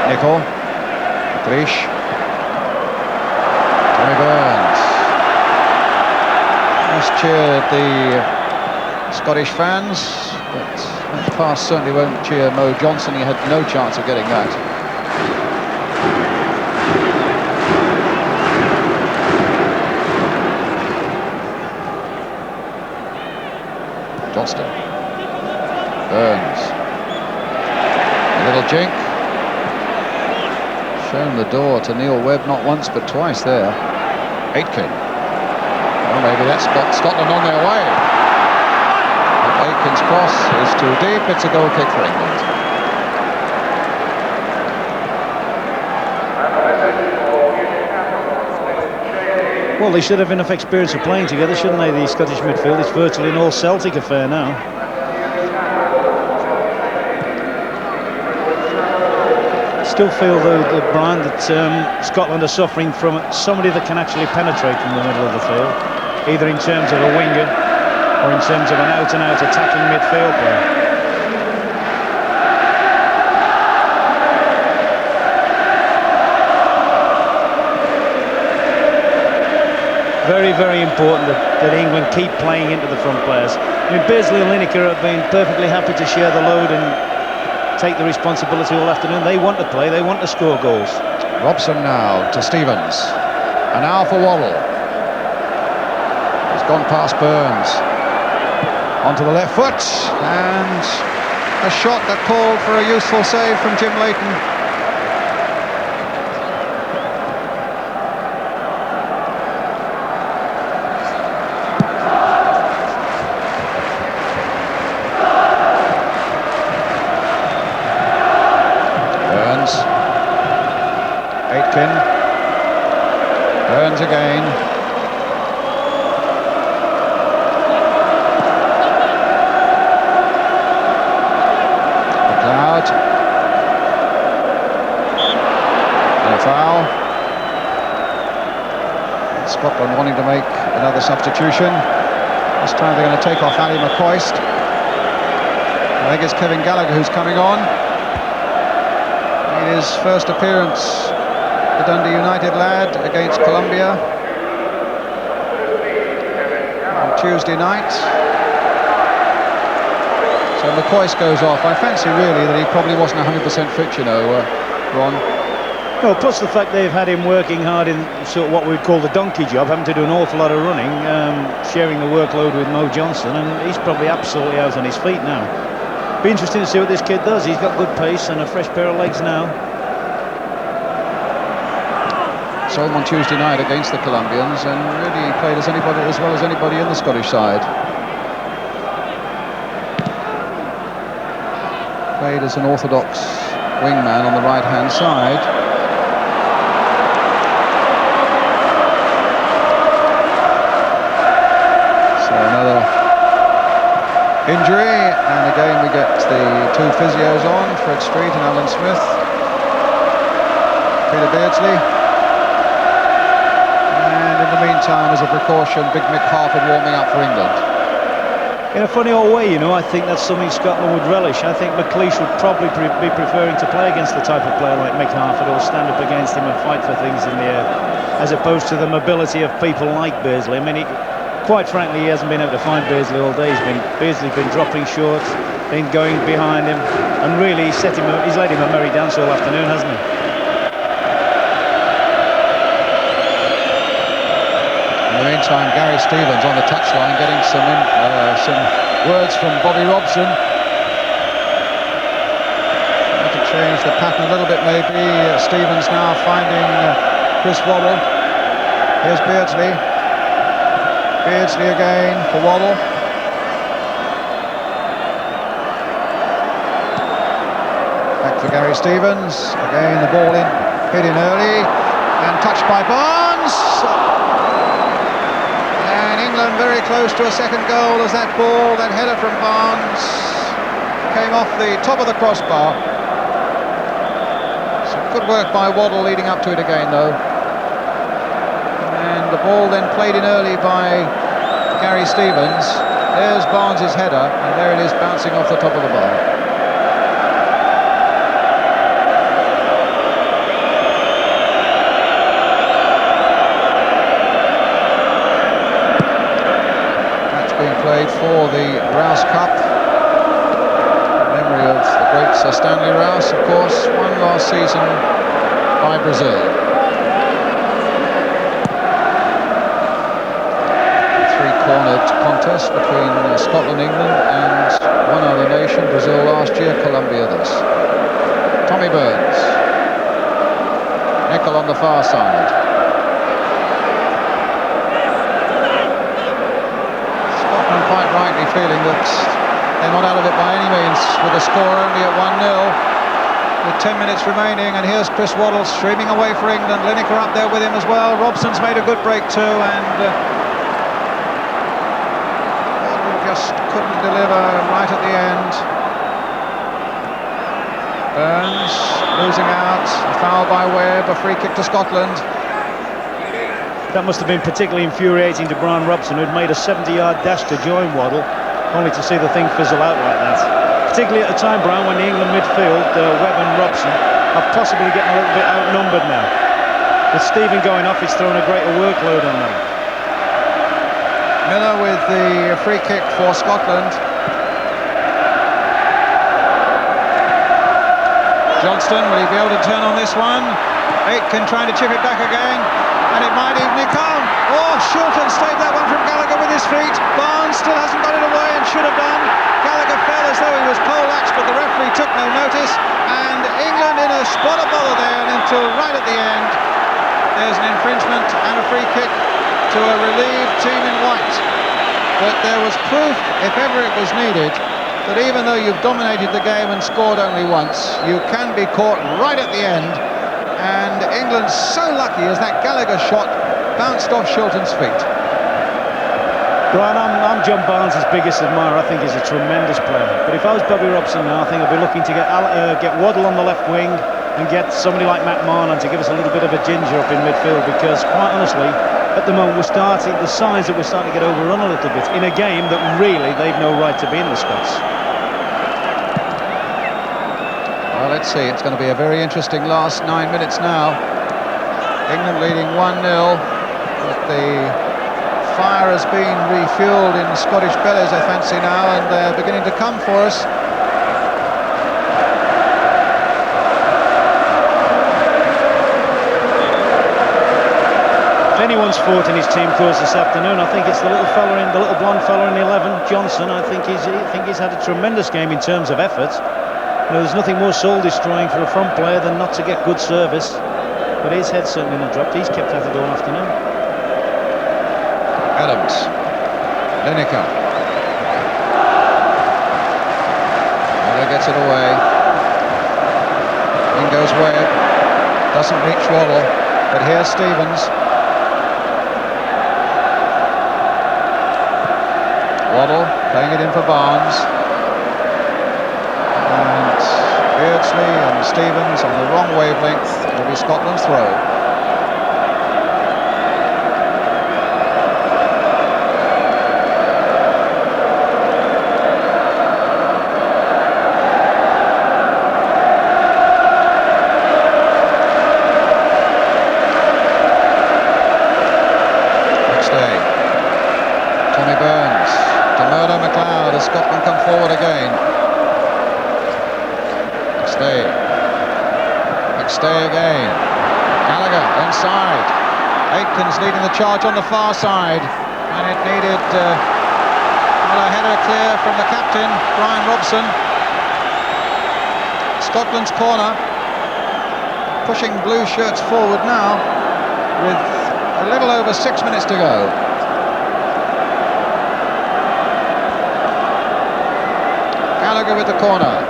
C: Nicol, Grish, Tommy Burns. Just cheered the Scottish fans, but that pass certainly won't cheer Mo Johnson. He had no chance of getting that. Johnston, Burns, a little jink, shown the door to Neil Webb not once but twice there. Aitken, well, maybe that's got Scotland on their way. But Aitken's cross is too deep. It's a goal kick for England.
D: Well, they should have enough experience of playing together, shouldn't they, the Scottish midfield? It's virtually an all-Celtic affair now. I still feel, though, Brian, that Scotland are suffering from somebody that can actually penetrate from the middle of the field, either in terms of a winger or in terms of an out-and-out attacking midfield player. Very, very important that England keep playing into the front players. I mean, Beardsley and Lineker have been perfectly happy to share the load and take the responsibility all afternoon. They want to play, they want to score goals.
C: Robson now to Stevens, and now for Waddle. He's gone past Burns. Onto the left foot, and a shot that called for a useful save from Jim Leighton. Burns again. McLeod. And a foul. Scotland wanting to make another substitution. This time they're going to take off Ali McCoist. I think it's Kevin Gallagher who's coming on. In his first appearance, the Dundee United lad against Colombia on Tuesday night. So McCoist goes off. I fancy really that he probably wasn't 100% fit, you know, Ron.
D: Well, plus the fact they've had him working hard in sort of what we'd call the donkey job, having to do an awful lot of running, sharing the workload with Mo Johnson, and he's probably absolutely out on his feet now. Be interesting to see what this kid does. He's got good pace and a fresh pair of legs now.
C: Saw him on Tuesday night against the Colombians, and really he played as well as anybody in the Scottish side. Played as an orthodox wingman on the right-hand side. So another injury, and again we get the two physios on, Fred Street and Alan Smith. Peter Beardsley. In the meantime, as a precaution, Big Mick Harford warming up for England.
D: In a funny old way, you know, I think that's something Scotland would relish. I think McLeish would probably be preferring to play against the type of player like Mick Harford, or stand up against him and fight for things in the air, as opposed to the mobility of people like Beardsley. I mean, quite frankly, he hasn't been able to find Beardsley all day. Beardsley's been dropping short, been going behind him, and really he's led him a merry dance all afternoon, hasn't he?
C: In the meantime, Gary Stevens on the touchline getting some words from Bobby Robson. Trying to change the pattern a little bit, maybe. Stevens now finding Chris Waddle. Here's Beardsley. Beardsley again for Waddle. Back for Gary Stevens. Again the ball hit in early and touched by Barnes. England very close to a second goal as that header from Barnes came off the top of the crossbar. Some good work by Waddle leading up to it again, though. And the ball then played in early by Gary Stevens. There's Barnes' header, and there it is bouncing off the top of the bar. Match being played for the Rouse Cup. In memory of the great Sir Stanley Rouse, of course, won last season by Brazil. Cornered contest between Scotland, England and one other nation, Brazil last year, Colombia this. Tommy Burns. Nicol on the far side. Scotland quite rightly feeling that they're not out of it by any means, with the score only at 1-0. With 10 minutes remaining, and here's Chris Waddle streaming away for England. Lineker up there with him as well. Robson's made a good break too, and just couldn't deliver right at the end. Burns losing out, a foul by Webb, a free kick to Scotland.
D: That must have been particularly infuriating to Brian Robson, who'd made a 70-yard dash to join Waddle, only to see the thing fizzle out like that. Particularly at the time, Brian, when the England midfield, Webb and Robson, are possibly getting a little bit outnumbered now. With Stephen going off, he's thrown a greater workload on them.
C: Miller with the free kick for Scotland. Johnston, will he be able to turn on this one? Aitken trying to chip it back again, and it might even come. Oh, Shilton saved that one from Gallagher with his feet. Barnes still hasn't got it away and should have done. Gallagher fell as though he was poleaxed, but the referee took no notice, and England in a spot of bother there, and until right at the end there's an infringement and a free kick to a relieved team in white. But there was proof, if ever it was needed, that even though you've dominated the game and scored only once, you can be caught right at the end. And England's so lucky as that Gallagher shot bounced off Shilton's feet.
D: Brian, I'm John Barnes' biggest admirer. I think he's a tremendous player. But if I was Bobby Robson now, I think I'd be looking to get Waddle on the left wing and get somebody like Matt Marnon to give us a little bit of a ginger up in midfield, because quite honestly, at the moment, the signs that we're starting to get overrun a little bit in a game that really they've no right to be in, the Scots.
C: Well, let's see. It's going to be a very interesting last 9 minutes now. England leading 1-0, but the fire has been refueled in Scottish bellies, I fancy now, and they're beginning to come for us.
D: Anyone's fought in his team course this afternoon, I think it's the little blonde fella in the 11, Johnson. I think he's had a tremendous game in terms of effort. You know, there's nothing more soul-destroying for a front player than not to get good service. But his head's certainly not dropped. He's kept at it all afternoon.
C: Adams, Lineker. Miller gets it away. In goes Webb. Doesn't reach Waddle, but here's Stevens. Waddle playing it in for Barnes, and Beardsley and Stevens on the wrong wavelength. It'll be Scotland's throw. Next day, Tommy Burns. Murdo McLeod as Scotland come forward again. McStay again. Gallagher inside. Aitken's leading the charge on the far side, and it needed a header clear from the captain, Brian Robson. Scotland's corner, pushing blue shirts forward now with a little over 6 minutes to go. Gallagher with the corner.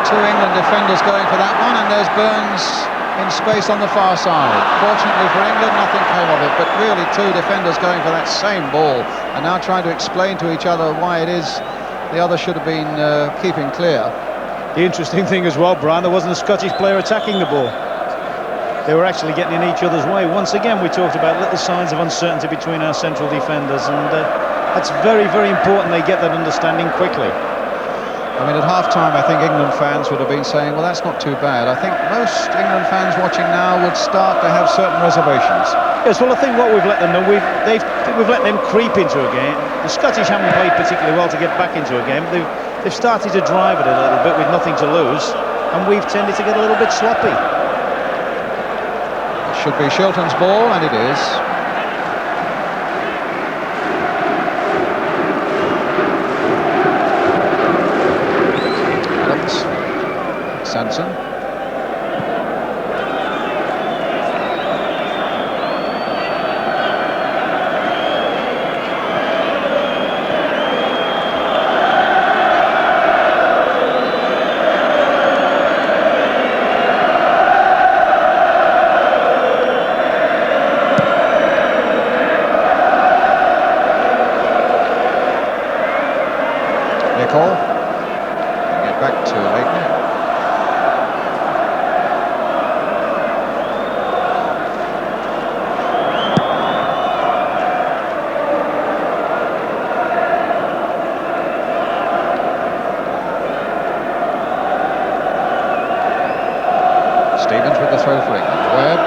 C: Two England defenders going for that one, and there's Burns in space on the far side. Fortunately for England, nothing came of it, but really two defenders going for that same ball and now trying to explain to each other why it is the other should have been keeping clear.
D: The interesting thing as well, Brian, there wasn't a Scottish player attacking the ball. They were actually getting in each other's way. Once again, we talked about little signs of uncertainty between our central defenders, and that's very, very important they get that understanding quickly.
C: I mean, at half-time, I think England fans would have been saying, well, that's not too bad. I think most England fans watching now would start to have certain reservations.
D: Yes, well, I think what we've let them know, we've let them creep into a game. The Scottish haven't played particularly well to get back into a game. They've started to drive it a little bit with nothing to lose, and we've tended to get a little bit sloppy.
C: It should be Shilton's ball, and it is. Sanson. Nicol. Get back to Leighton. Stevens with the throw for England. Webb.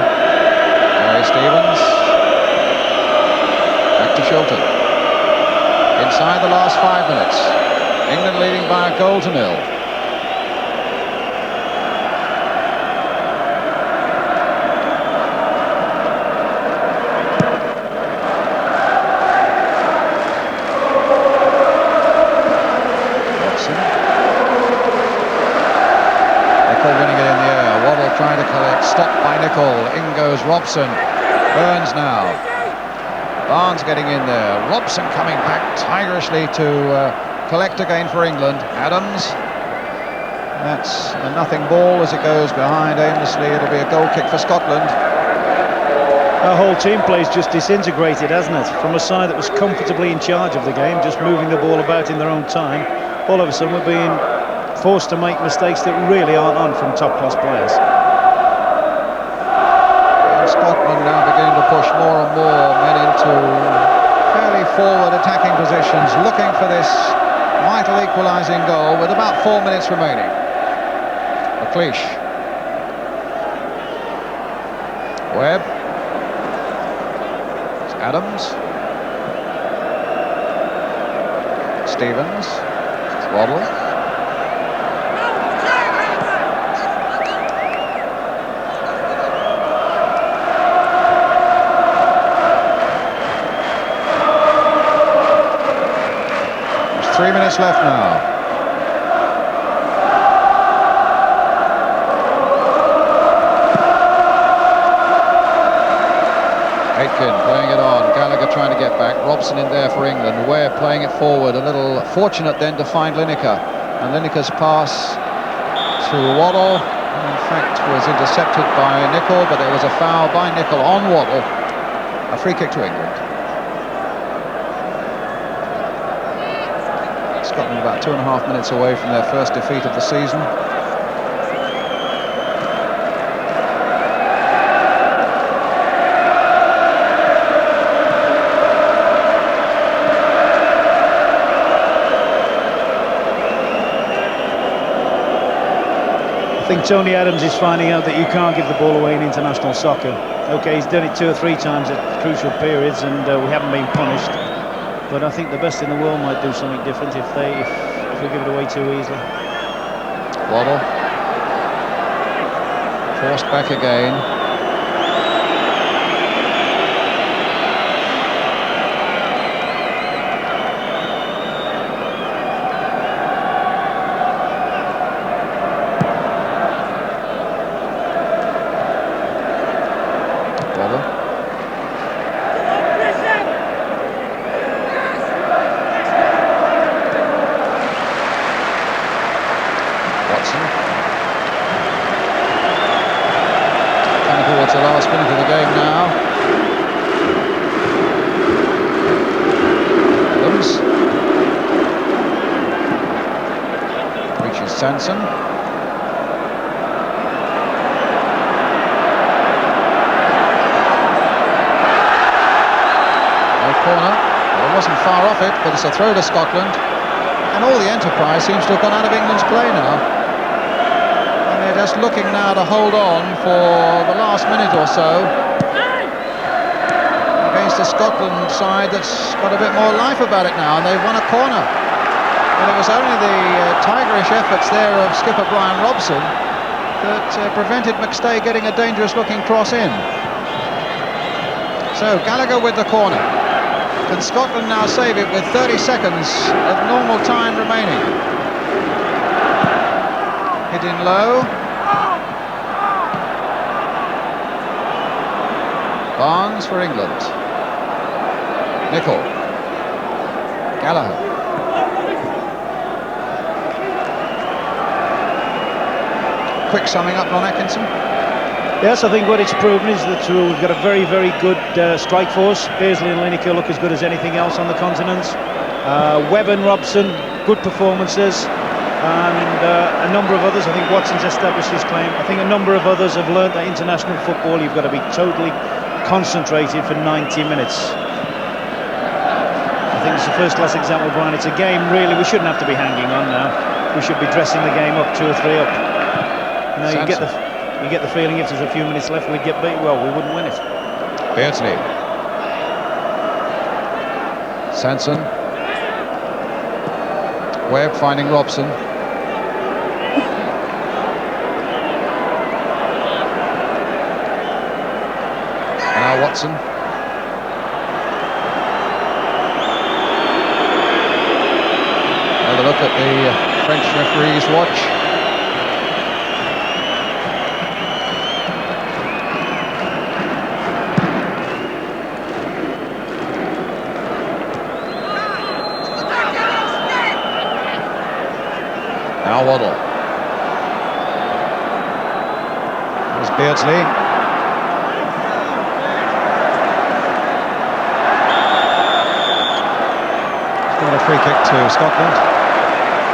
C: Gary Stevens. Back to Shilton. Inside the last 5 minutes. England leading by a goal to 0. Watson. Nicol winning it in the air. Waddle trying to collect. Stopped by Nicol. In goes Robson. Burns now. Barnes getting in there. Robson coming back tigerishly to collect again for England. Adams. That's a nothing ball as it goes behind aimlessly. It'll be a goal kick for Scotland.
D: Our whole team play's just disintegrated, hasn't it? From a side that was comfortably in charge of the game, just moving the ball about in their own time, all of a sudden we're being forced to make mistakes that really aren't on from top-class players.
C: And Scotland now beginning to push more and more men into fairly forward attacking positions, looking for this vital equalising goal with about 4 minutes remaining. McLeish. Webb. It's Adams. Stevens. It's Waddle. There's 3 minutes left now. Aitken playing it on, Gallagher trying to get back, Robson in there for England, Ware playing it forward, a little fortunate then to find Lineker, and Lineker's pass to Waddle, in fact was intercepted by Nicol, but there was a foul by Nicol on Waddle, a free kick to England. Scotland about 2.5 minutes away from their first defeat of the season.
D: I think Tony Adams is finding out that you can't give the ball away in international soccer. Okay, he's done it 2 or 3 times at crucial periods, and we haven't been punished. But I think the best in the world might do something different if we give it away too easily.
C: Waddle. Forced back again. Towards the last minute of the game now. Adams. Sanson. Corner. Well, it wasn't far off it, but it's a throw to Scotland. And all the enterprise seems to have gone out of England's play now. And they're just looking now to hold on for the last minute or so against a Scotland side that's got a bit more life about it now, and they've won a corner. And it was only the tigerish efforts there of skipper Brian Robson that prevented McStay getting a dangerous-looking cross in. So Gallagher with the corner. Can Scotland now save it with 30 seconds of normal time remaining? Hitting low. Barnes for England. Nicol. Gallagher. Quick summing up, Ron Atkinson.
D: Yes, I think what it's proven is that we've got a very, very good strike force. Beardsley and Lineker look as good as anything else on the continent. Webb and Robson, good performances. And a number of others. I think Watson's established his claim. I think a number of others have learnt that international football, you've got to be totally concentrated for 90 minutes. I think it's the first class example, Brian. It's a game, really, we shouldn't have to be hanging on now. We should be dressing the game up 2 or 3 up. Now you get the feeling if there's a few minutes left we'd get beat. Well, we wouldn't win it.
C: Beardsley. Sanson. Webb finding Robson. Now Watson. Another look at the French referee's watch. Now Waddle. There's Beardsley. He's got a free kick to Scotland.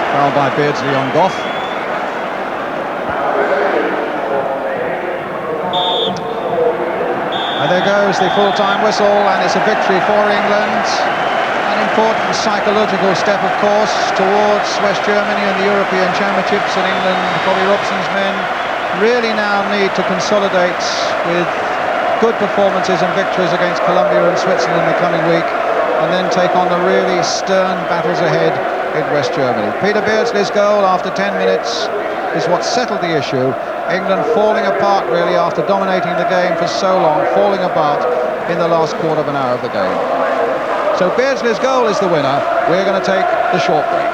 C: Foul by Beardsley on Gough. And there goes the full-time whistle, and it's a victory for England. An important psychological step, of course, towards West Germany and the European Championships. And England, Bobby Robson's men, really now need to consolidate with good performances and victories against Colombia and Switzerland in the coming week, and then take on the really stern battles ahead in West Germany. Peter Beardsley's goal after 10 minutes is what settled the issue. England falling apart, really, after dominating the game for so long, falling apart in the last quarter of an hour of the game. So Beardsley's goal is the winner. We're going to take the short break.